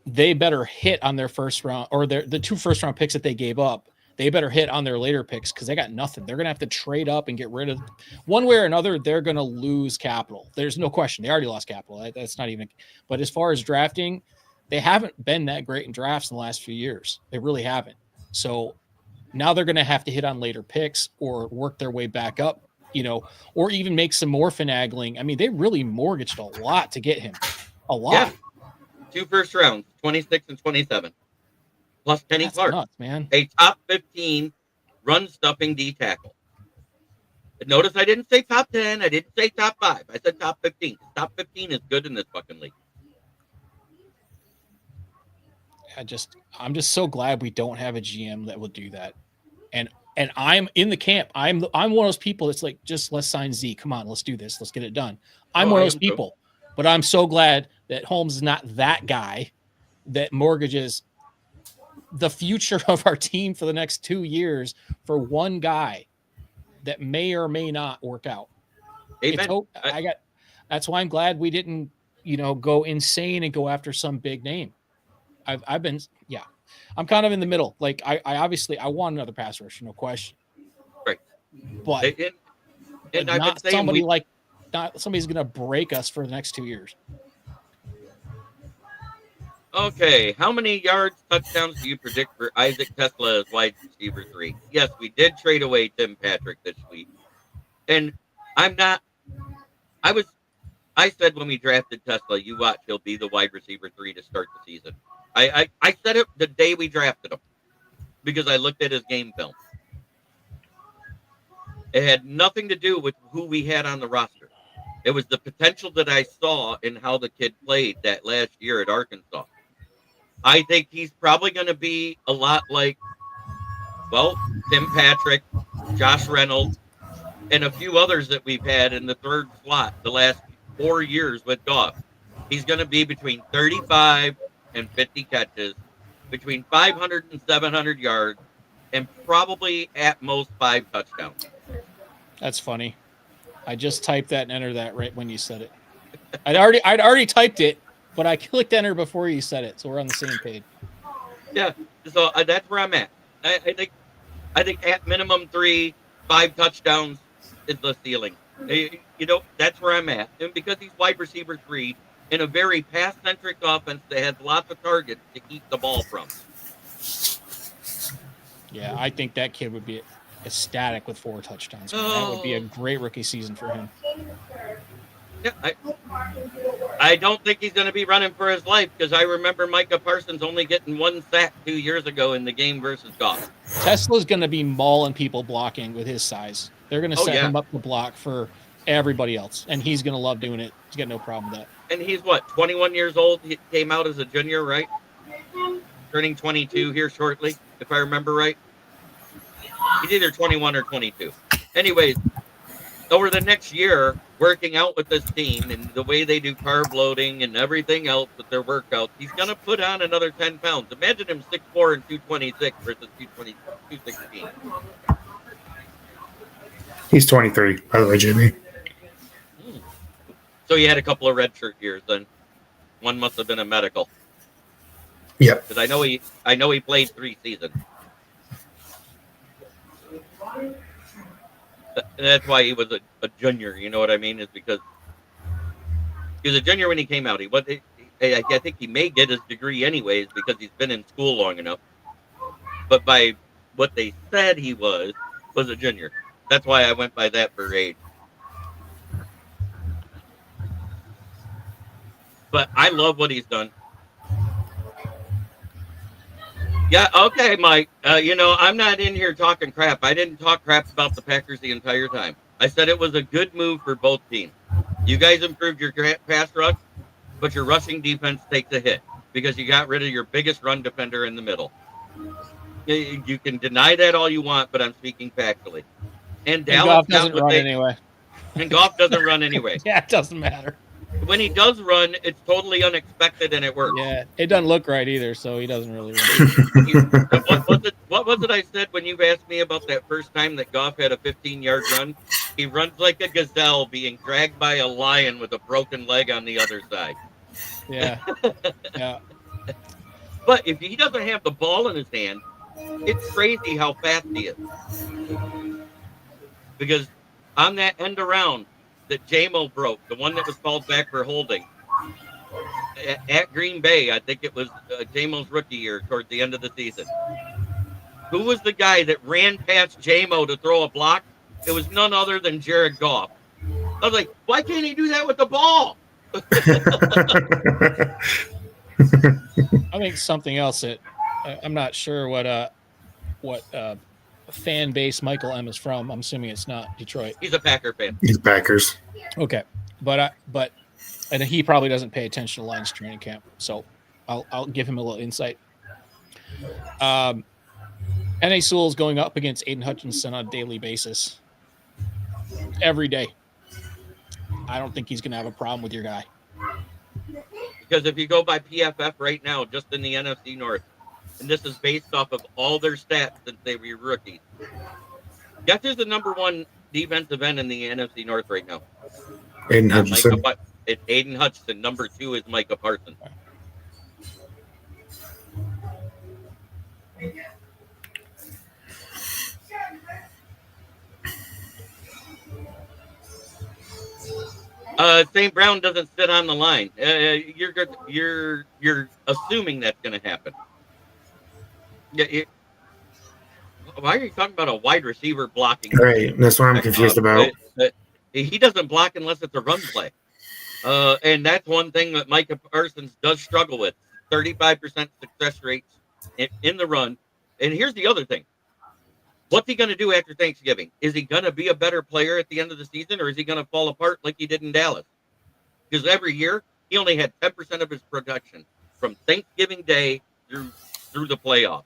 they better hit on their first round or the 2 first round picks that they gave up. They better hit on their later picks because they got nothing. They're going to have to trade up and get rid of one way or another. They're going to lose capital. There's no question. They already lost capital. That's not even, but as far as drafting, they haven't been that great in drafts in the last few years. They really haven't. So now they're going to have to hit on later picks or work their way back up, or even make some more finagling. I mean, they really mortgaged a lot to get him. A lot. Yeah. 2 first rounds, 26 and 27. Plus Kenny Clark. Nuts, man. A top 15 run stuffing D tackle. Notice I didn't say top 10. I didn't say top 5. I said top 15. Top 15 is good in this fucking league. I'm just so glad we don't have a GM that will do that. And I'm in the camp. I'm one of those people that's like, just let's sign Z. Come on, let's do this. Let's get it done. I'm one of those people. But I'm so glad that Holmes is not that guy that mortgages the future of our team for the next 2 years for one guy that may or may not work out. That's why I'm glad we didn't, go insane and go after some big name. I'm kind of in the middle. Like I obviously I want another pass rusher, no question. Right. But and not somebody's going to break us for the next 2 years. Okay, how many yards, touchdowns do you predict for Isaac Tesla as wide receiver 3? Yes, we did trade away Tim Patrick this week. And I said when we drafted Tesla, you watch, he'll be the wide receiver 3 to start the season. I said it the day we drafted him because I looked at his game film. It had nothing to do with who we had on the roster. It was the potential that I saw in how the kid played that last year at Arkansas. I think he's probably going to be a lot like, Tim Patrick, Josh Reynolds, and a few others that we've had in the third slot the last 4 years with Goff. He's going to be between 35 and 50 catches, between 500 and 700 yards, and probably at most 5 touchdowns. That's funny. I just typed that and entered that right when you said it. I'd already typed it, but I clicked enter before you said it, so we're on the same page. Yeah, so that's where I'm at. I think at minimum 3, 5 touchdowns is the ceiling. That's where I'm at. And because he's wide receiver 3 in a very pass-centric offense that has lots of targets to keep the ball from. Yeah, I think that kid would be ecstatic with 4 touchdowns. That would be a great rookie season for him. Yeah, I don't think he's going to be running for his life because I remember Micah Parsons only getting 1 sack 2 years ago in the game versus Goff. Tesla's going to be mauling people blocking with his size. They're going to set him up to block for everybody else, and he's going to love doing it. He's got no problem with that. And he's 21 years old? He came out as a junior, right? Turning 22 here shortly, if I remember right. He's either 21 or 22. Anyways, over the next year, working out with this team and the way they do carb loading and everything else with their workouts, he's going to put on another 10 pounds. Imagine him 6'4" and 226 versus 216. He's 23, by the way, Jimmy. So he had a couple of redshirt years then. One must have been a medical. Yep. Because I know he played 3 seasons. That's why he was a junior. You know what I mean? Is because he was a junior when he came out. I think he may get his degree anyways because he's been in school long enough. But by what they said he was a junior. That's why I went by that for age. But I love what he's done. Yeah, okay, Mike. I'm not in here talking crap. I didn't talk crap about the Packers the entire time. I said it was a good move for both teams. You guys improved your pass rush, but your rushing defense takes a hit because you got rid of your biggest run defender in the middle. You can deny that all you want, but I'm speaking factually. And Dallas Goff doesn't run anyway. And Goff doesn't run anyway. Yeah, it doesn't matter. When he does run, it's totally unexpected and it works. Yeah, it doesn't look right either, so he doesn't really run. What was it I said when you asked me about that first time that Goff had a 15-yard run? He runs like a gazelle being dragged by a lion with a broken leg on the other side. Yeah. Yeah. But if he doesn't have the ball in his hand, it's crazy how fast he is. Because on that end around that JMO broke, the one that was called back for holding, at Green Bay, I think it was JMO's rookie year towards the end of the season. Who was the guy that ran past JMO to throw a block? It was none other than Jared Goff. I was like, why can't he do that with the ball? I think something else that I'm not sure what fan base Michael M is from. I'm assuming it's not Detroit. He's a Packer fan. He's Packers. Okay, but and he probably doesn't pay attention to Lions training camp, so I'll give him a little insight. N.A. Sewell's going up against Aiden Hutchinson on a daily basis, every day. I don't think he's going to have a problem with your guy. Because if you go by PFF right now, just in the NFC North, and this is based off of all their stats since they were rookies, guess who's the number one defensive end in the NFC North right now? Aiden Hutchinson. It's Aiden Hutchinson. Number 2 is Micah Parsons. St. Brown doesn't sit on the line. You're assuming that's going to happen. Yeah. Why are you talking about a wide receiver blocking? Right, that's what I'm confused about. He doesn't block unless it's a run play. And that's one thing that Micah Parsons does struggle with. 35% success rates in the run. And here's the other thing. What's he going to do after Thanksgiving? Is he going to be a better player at the end of the season, or is he going to fall apart like he did in Dallas? Because every year, he only had 10% of his production from Thanksgiving Day through the playoffs.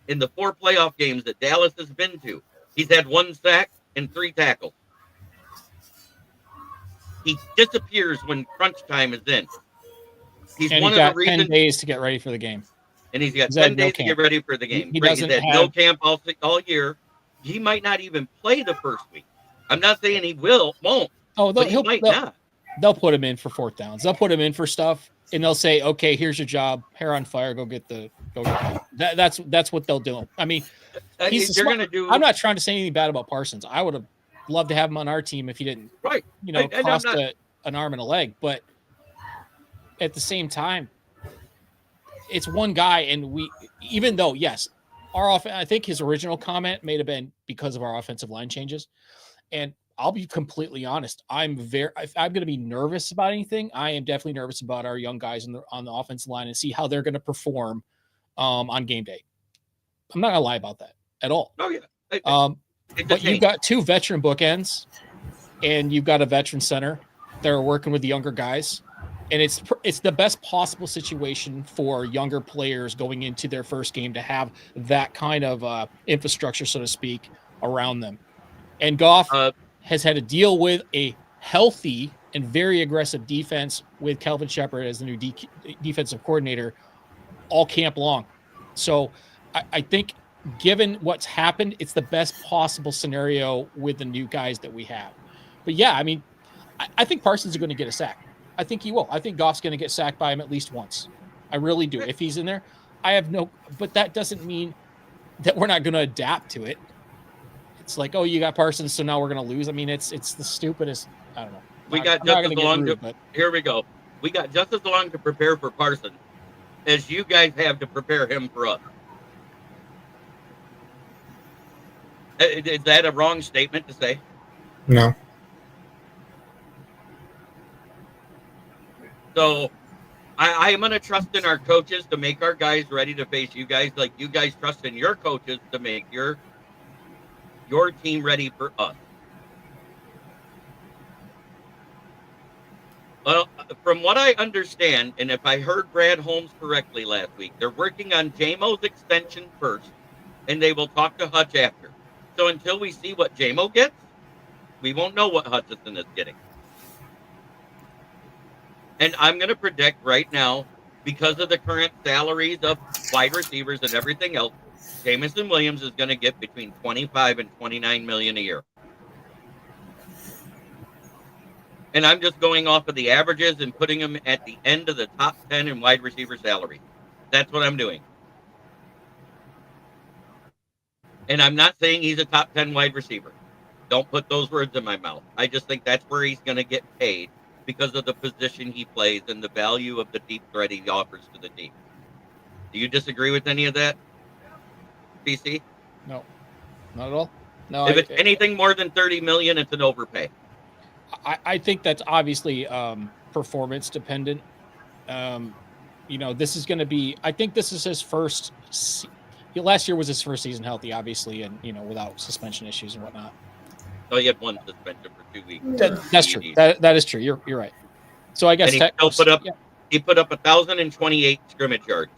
In the 4 playoff games that Dallas has been to, he's had 1 sack and 3 tackles. He disappears when crunch time is in. He's and one he got of the reasons 10 days to get ready for the game. And he's got 10 days to get ready for the game. He He's doesn't had have no camp all year. He might not even play the first week. I'm not saying he won't. Oh, But he might not. They'll put him in for 4th downs. They'll put him in for stuff, and they'll say, "Okay, here's your job. Hair on fire. Go get that's what they'll do." I mean, They're going to do. I'm not trying to say anything bad about Parsons. I would have loved to have him on our team if he didn't, right. Cost an arm and a leg. But at the same time, it's one guy, and even though yes, I think his original comment may have been because of our offensive line changes, and I'll be completely honest. If I'm going to be nervous about anything, I am definitely nervous about our young guys on the offensive line and see how they're going to perform on game day. I'm not going to lie about that at all. Oh yeah. But you've got 2 veteran bookends, and you've got a veteran center that are working with the younger guys, and it's the best possible situation for younger players going into their first game to have that kind of infrastructure, so to speak, around them. And Goff has had to deal with a healthy and very aggressive defense with Kelvin Shepard as the new defensive coordinator all camp long. So I think given what's happened, it's the best possible scenario with the new guys that we have. But yeah, I mean, I think Parsons is going to get a sack. I think he will. I think Goff's going to get sacked by him at least once. I really do. If he's in there, but that doesn't mean that we're not going to adapt to it. It's like, oh, you got Parsons, so now we're going to lose. I mean, it's the stupidest. I don't know. We got just as long to. Here we go. We got just as long to prepare for Parsons as you guys have to prepare him for us. Is that a wrong statement to say? No. So I am going to trust in our coaches to make our guys ready to face you guys, like you guys trust in your coaches to make your team ready for us. Well, from what I understand, and if I heard Brad Holmes correctly last week, they're working on JMO's extension first, and they will talk to Hutch after. So until we see what JMO gets, we won't know what Hutchinson is getting. And I'm going to predict right now, because of the current salaries of wide receivers and everything else, Jameson Williams is going to get between 25 and 29 million a year. And I'm just going off of the averages and putting him at the end of the top 10 in wide receiver salary. That's what I'm doing. And I'm not saying he's a top 10 wide receiver. Don't put those words in my mouth. I just think that's where he's going to get paid because of the position he plays and the value of the deep threat he offers to the team. Do you disagree with any of that, BC? No, not at all. No, If it's anything more than 30 million, it's an overpay. I think that's obviously performance dependent. This is going to be. I think this is his first. Last year was his first season healthy, obviously, and without suspension issues and whatnot. So he had one suspension for 2 weeks. That's true. That is true. You're right. So I guess and he put up 1,028 scrimmage yards.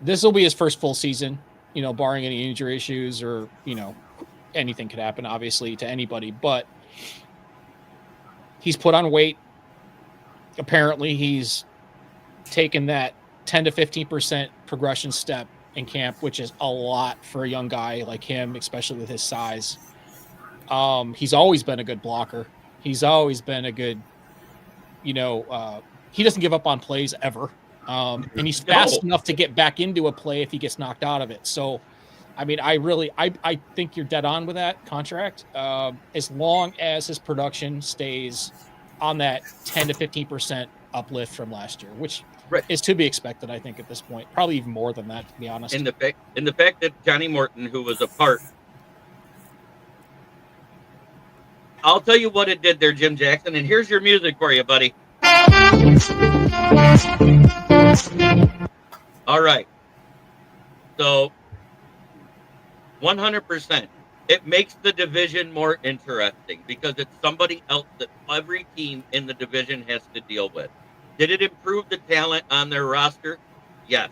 This will be his first full season. Barring any injury issues or anything could happen, obviously, to anybody. But he's put on weight. Apparently, he's taken that 10 to 15% progression step in camp, which is a lot for a young guy like him, especially with his size. He's always been a good blocker. He's always been a good, he doesn't give up on plays ever. And he's fast enough to get back into a play if he gets knocked out of it. So, I mean, I think you're dead on with that contract. As long as his production stays on that 10 to 15% uplift from last year, which is to be expected, I think, at this point. Probably even more than that, to be honest. In the fact that Johnny Morton, who was a part, I'll tell you what it did there, Jim Jackson, and here's your music for you, buddy. All right. So, 100%. It makes the division more interesting because it's somebody else that every team in the division has to deal with. Did it improve the talent on their roster? Yes.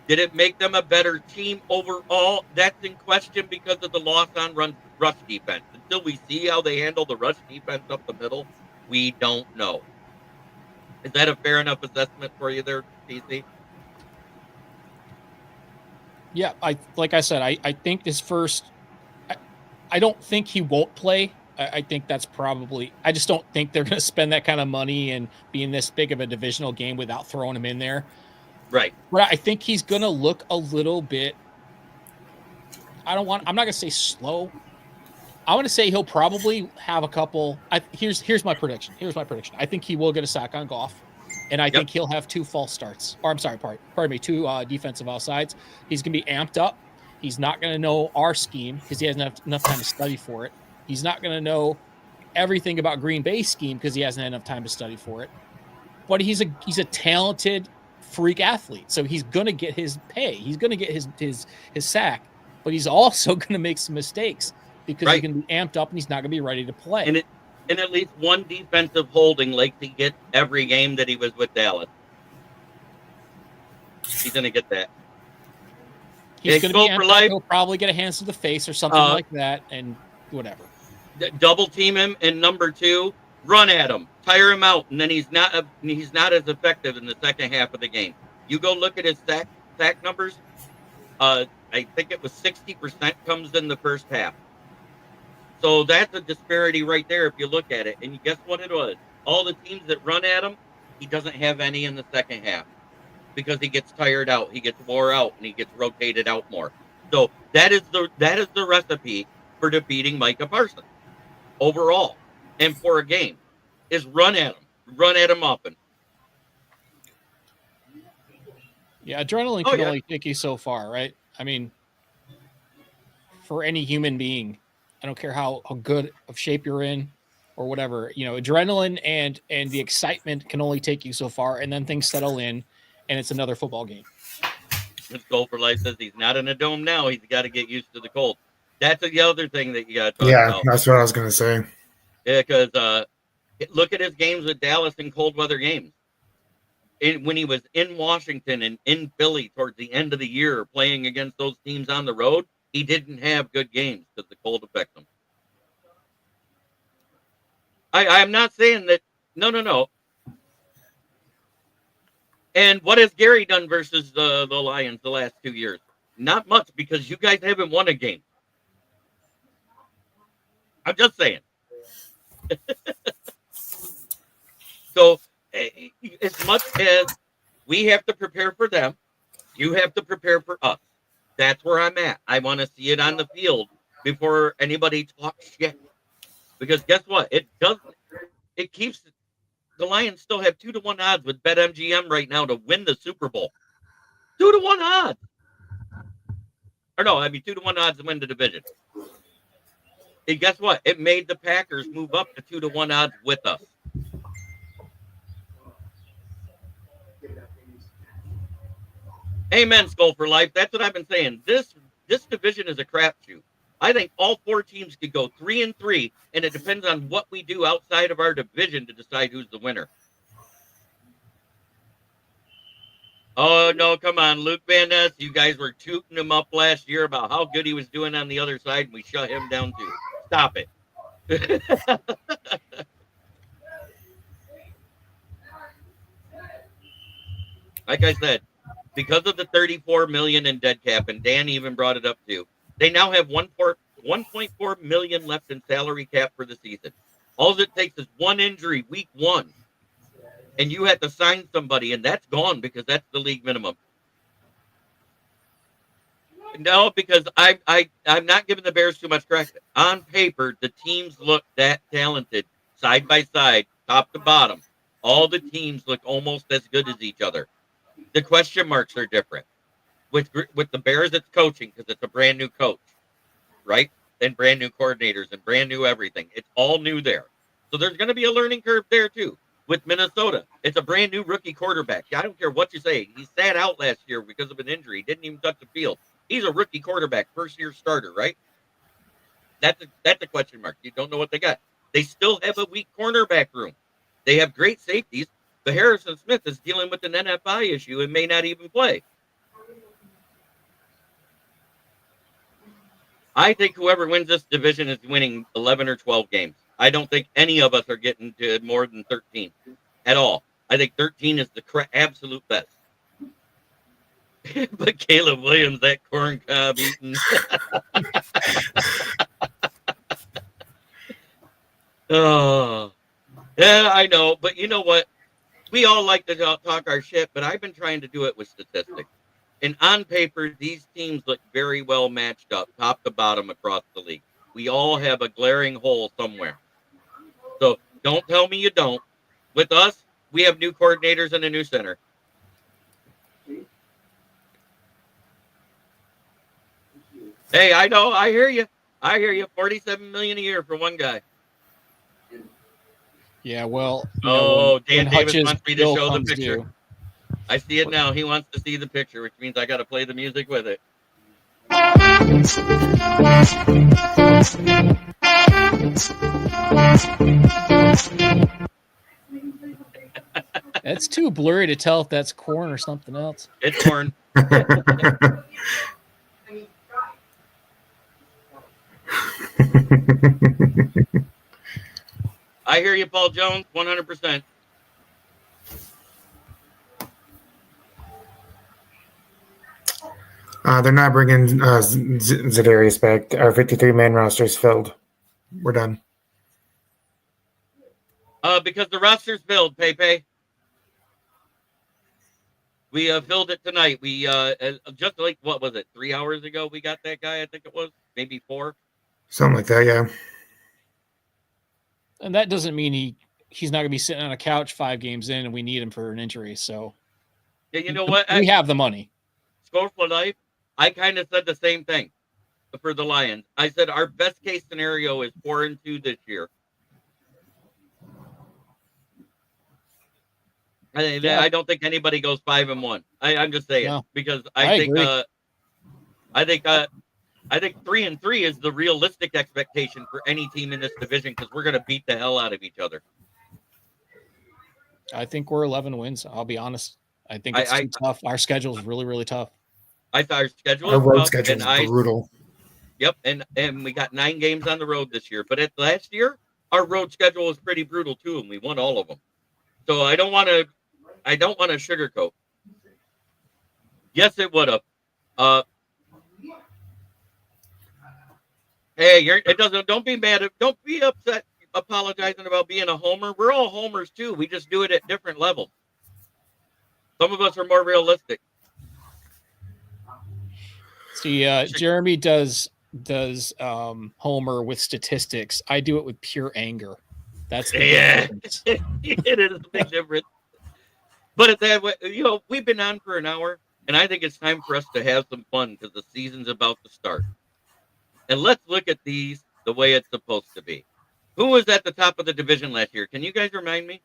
Did it make them a better team overall? That's in question because of the loss on rush defense. Until we see how they handle the rush defense up the middle, we don't know. Is that a fair enough assessment for you there, TC? Yeah, like I said, I think his first. I don't think he won't play. I think that's probably. I just don't think they're going to spend that kind of money and be in this big of a divisional game without throwing him in there. Right. But I think he's going to look a little bit. I'm not going to say slow. I want to say he'll probably have a couple. Here's my prediction. I think he will get a sack on Goff, and I think he'll have 2 false starts. Or I'm sorry, pardon me, 2 defensive offsides. He's going to be amped up. He's not going to know our scheme because he hasn't had enough time to study for it. He's not going to know everything about Green Bay's scheme because he hasn't had enough time to study for it. But he's a talented freak athlete, so he's going to get his pay. He's going to get his sack, but he's also going to make some mistakes because he's going to be amped up and he's not going to be ready to play. And at least one defensive holding like he gets every game that he was with Dallas. He's going to get that. He's going to be amped up. He'll probably get a hands to the face or something like that, and whatever. Double team him, and number 2, run at him, tire him out, and then he's not as effective in the second half of the game. You go look at his sack numbers. I think it was 60% comes in the first half. So that's a disparity right there if you look at it. And guess what it was? All the teams that run at him, he doesn't have any in the second half because he gets tired out, he gets wore out, and he gets rotated out more. So that is the recipe for defeating Micah Parsons overall and for a game is run at him often. Yeah, adrenaline can only take you so far, right? I mean, for any human being, I don't care how good of shape you're in or whatever, adrenaline and the excitement can only take you so far, and then things settle in and it's another football game. This Goal for Life says he's not in a dome now. He's got to get used to the cold. That's the other thing that you got to talk about. Yeah, that's what I was going to say. Yeah, because look at his games with Dallas in cold weather games. When he was in Washington and in Philly towards the end of the year playing against those teams on the road, he didn't have good games because the cold affects him. I'm not saying that No. And what has Gary done versus the Lions the last 2 years? Not much, because you guys haven't won a game. I'm just saying. So, as much as we have to prepare for them, you have to prepare for us. That's where I'm at. I want to see it on the field before anybody talks shit. Because guess what? It keeps the Lions still have 2-1 odds with BetMGM right now to win the Super Bowl. 2-1 odds. Or no, 2-1 odds to win the division. And guess what? It made the Packers move up to 2-1 odds with us. Amen, Skull for life. That's what I've been saying. This division is a crapshoot. I think all 4 teams could go 3-3, and it depends on what we do outside of our division to decide who's the winner. Oh, no, come on. Luke Van Ness, you guys were tooting him up last year about how good he was doing on the other side, and we shut him down too. Stop it. Like I said, because of the $34 million in dead cap, and Dan even brought it up too, they now have $1.4 million left in salary cap for the season. All it takes is one injury week 1, and you had to sign somebody, and that's gone because that's the league minimum. No, because I'm not giving the Bears too much credit. On paper, the teams look that talented, side by side, top to bottom. All the teams look almost as good as each other. The question marks are different. With the Bears, it's coaching because it's a brand new coach, right? And brand new coordinators and brand new everything. It's all new there. So there's going to be a learning curve there too. With Minnesota, it's a brand new rookie quarterback. I don't care what you say. He sat out last year because of an injury. He didn't even touch the field. He's a rookie quarterback, first-year starter, right? That's a question mark. You don't know what they got. They still have a weak cornerback room. They have great safeties, but Harrison Smith is dealing with an NFI issue and may not even play. I think whoever wins this division is winning 11 or 12 games. I don't think any of us are getting to more than 13 at all. I think 13 is the absolute best. But Caleb Williams, that corn cob eating. Oh, yeah, I know. But you know what? We all like to talk our shit, but I've been trying to do it with statistics. And on paper, these teams look very well matched up, top to bottom across the league. We all have a glaring hole somewhere. So don't tell me you don't. With us, we have new coordinators and a new center. Hey, I know. I hear you. $47 million a year for one guy. Yeah, well. Dan Davis wants me to show the picture. Due. I see it now. He wants to see the picture, which means I got to play the music with it. It's too blurry to tell if that's corn or something else. It's corn. I hear you, Paul Jones, 100%. They're not bringing Za'Darius back. Our 53-man roster is filled. We're done. Because the roster's filled, Pepe. We filled it tonight. We just like, what was it, 3 hours ago we got that guy, I think it was, maybe 4. Something like that, yeah. And that doesn't mean he's not going to be sitting on a couch 5 games in and we need him for an injury. So, yeah, you know what? We have the money. Score for life. I kind of said the same thing for the Lions. I said our best case scenario is 4-2 this year. I don't think anybody goes 5-1. I'm just saying because I think 3-3 is the realistic expectation for any team in this division because we're going to beat the hell out of each other. I think we're 11 wins. I'll be honest. I think it's too tough. Our schedule is really, really tough. I thought our road schedule is brutal. Yep, and we got 9 games on the road this year. But last year, our road schedule was pretty brutal too, and we won all of them. So I don't want to sugarcoat. Yes, it would have. Hey, it doesn't. Don't be mad. Don't be upset. Apologizing about being a homer. We're all homers too. We just do it at different levels. Some of us are more realistic. See, Jeremy does homer with statistics. I do it with pure anger. That's the difference. It is a big difference. But at that way, we've been on for an hour, and I think it's time for us to have some fun because the season's about to start. And let's look at these the way it's supposed to be. Who was at the top of the division last year? Can you guys remind me?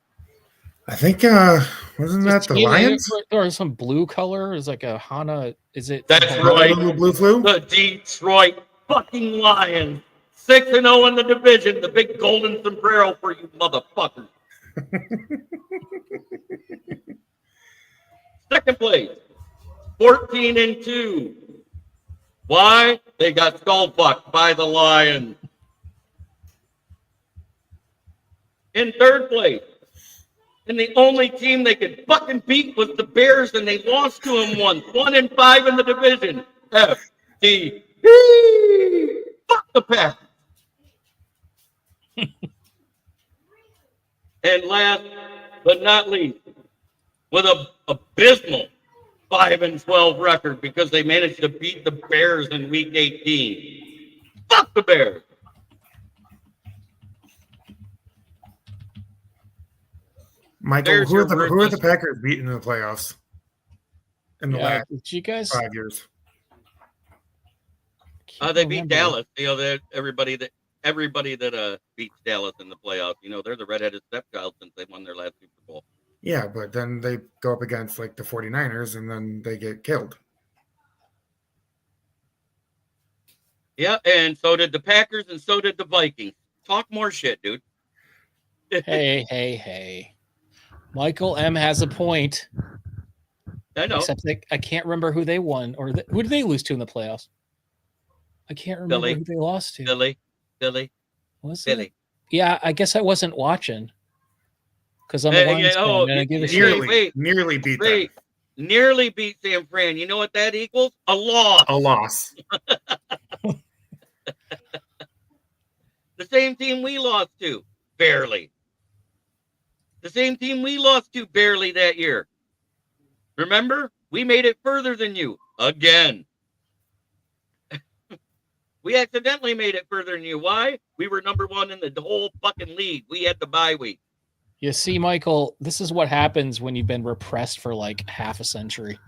I think wasn't that the Lions? Or some blue color? Is like a Hana. Is it? That's right. Blue flu. The Detroit fucking Lions, 6-0 in the division. The big golden sombrero for you motherfuckers. Second place, 14-2. Why? They got skull fucked by the Lions. In third place, and the only team they could fucking beat was the Bears, and they lost to them once. 1-5 in the division. FD. Fuck the Packers. And last but not least, with a abysmal 5-12 record because they managed to beat the Bears in Week 18. Fuck the Bears. Michael, who are the Packers beating in the playoffs in the last you guys 5 years? They beat Dallas. Everybody that beats Dallas in the playoffs, they're the redheaded stepchild since they won their last Super Bowl. Yeah, but then they go up against like the 49ers and then they get killed. Yeah, and so did the Packers and so did the Vikings. Talk more shit, dude. Hey. Michael M has a point. I know. Except I can't remember who they won or who did they lose to in the playoffs? I can't remember who they lost to. Philly. Was it? Yeah, I guess I wasn't watching because I'm a Lions fan. And I give a shit. Nearly beat them. Nearly beat San Fran. You know what that equals? A loss. A loss. The same team we lost to, barely. The same team we lost to barely that year. Remember? We made it further than you. Again. We accidentally made it further than you. Why? We were number one in the whole fucking league. We had the bye week. You see, Michael, this is what happens when you've been repressed for like half a century.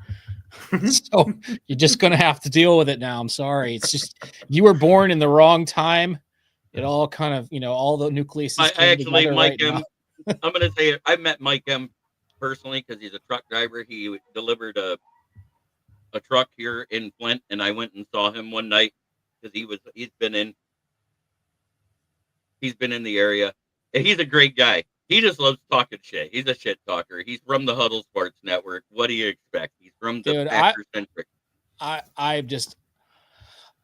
So you're just going to have to deal with it now. I'm sorry. It's just, you were born in the wrong time. It all kind of, all the nucleus. I actually, Mike M. I'm going to say it. I met Mike M. personally because he's a truck driver. He delivered a truck here in Flint, and I went and saw him one night because he's been in the area, and he's a great guy. He just loves talking shit. He's a shit talker. He's from the Huddle Sports Network. What do you expect? He's from the Packer-centric.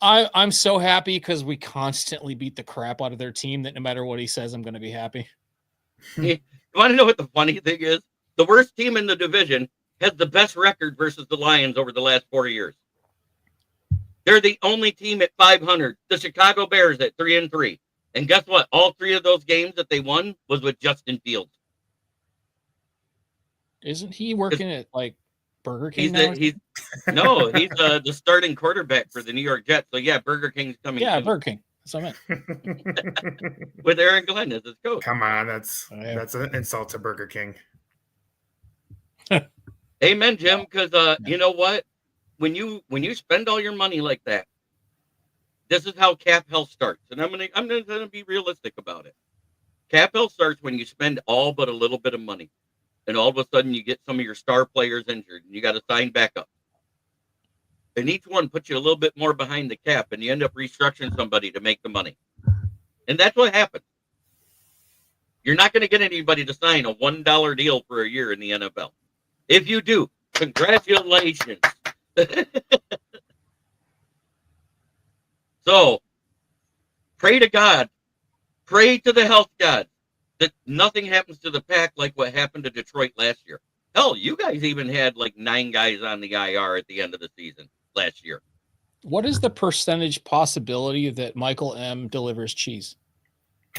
I'm so happy because we constantly beat the crap out of their team that no matter what he says, I'm going to be happy. You want to know what the funny thing is? The worst team in the division has the best record versus the Lions over the last 4 years. They're the only team at 500. The Chicago Bears at 3-3. And guess what? All three of those games that they won was with Justin Fields. Isn't he working at like Burger King? He's the starting quarterback for the New York Jets. So yeah, Burger King's coming. Yeah, Burger King. That's what I meant. With Aaron Glenn as his coach. Come on, that's an insult to Burger King. Amen, Jim. Because you know what? When you spend all your money like that, this is how cap hell starts. And I'm gonna be realistic about it. Cap hell starts when you spend all but a little bit of money, and all of a sudden you get some of your star players injured, and you got to sign backup. And each one puts you a little bit more behind the cap, and you end up restructuring somebody to make the money. And that's what happens. You're not going to get anybody to sign a $1 deal for a year in the NFL. If you do, congratulations. So, pray to God pray to the health gods that nothing happens to the Pack like what happened to Detroit last year. Hell, you guys even had like 9 guys on the IR at the end of the season last year. What is the percentage possibility that Michael M delivers cheese?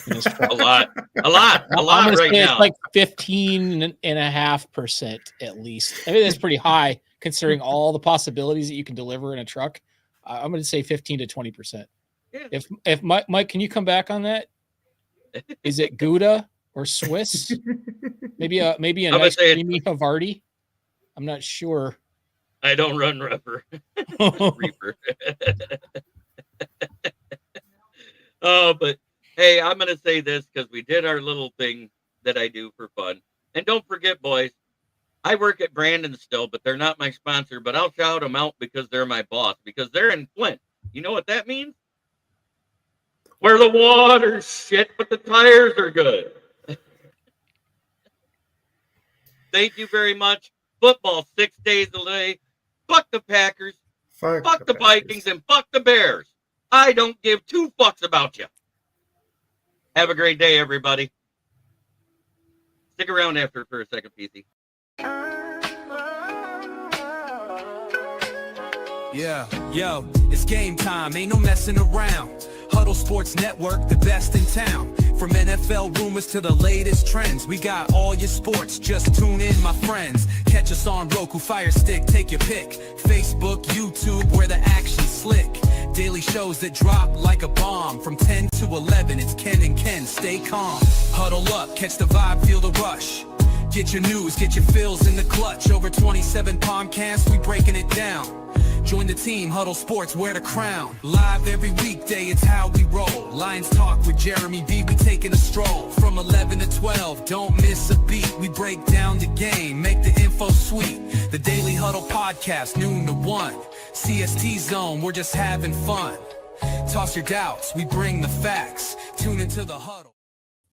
A lot right say now. It's like 15.5% at least. I mean, that's pretty high considering all the possibilities that you can deliver in a truck. I'm going to say 15 to 20%. Yeah. If Mike, can you come back on that? Is it Gouda or Swiss? maybe a nice creamy Havarti. I'm not sure. I don't run Reaper. But hey, I'm going to say this because we did our little thing that I do for fun. And don't forget, boys, I work at Brandon still, but they're not my sponsor. But I'll shout them out because they're my boss, because they're in Flint. You know what that means? Where the water's shit, but the tires are good. Thank you very much. Football 6 days a day. Fuck the Packers. Fuck the Vikings, and fuck the Bears. I don't give 2 fucks about you. Have a great day, everybody. Stick around after for a second, PC. Yeah, yo, it's game time, ain't no messing around. Huddle Sports Network, the best in town. From NFL rumors to the latest trends, we got all your sports, just tune in, my friends. Catch us on Roku, Fire Stick, take your pick. Facebook, YouTube, where the action's slick. Daily shows that drop like a bomb. From 10 to 11, it's Ken and Ken, stay calm. Huddle up, catch the vibe, feel the rush. Get your news, get your fills in the clutch. Over 27 podcasts, we breaking it down. Join the team, Huddle Sports, wear the crown. Live every weekday, it's how we roll. Lions Talk with Jeremy B, we taking a stroll. From 11 to 12, don't miss a beat. We break down the game, make the info sweet. The Daily Huddle Podcast, noon to 1. CST Zone, we're just having fun. Toss your doubts, we bring the facts. Tune into the Huddle.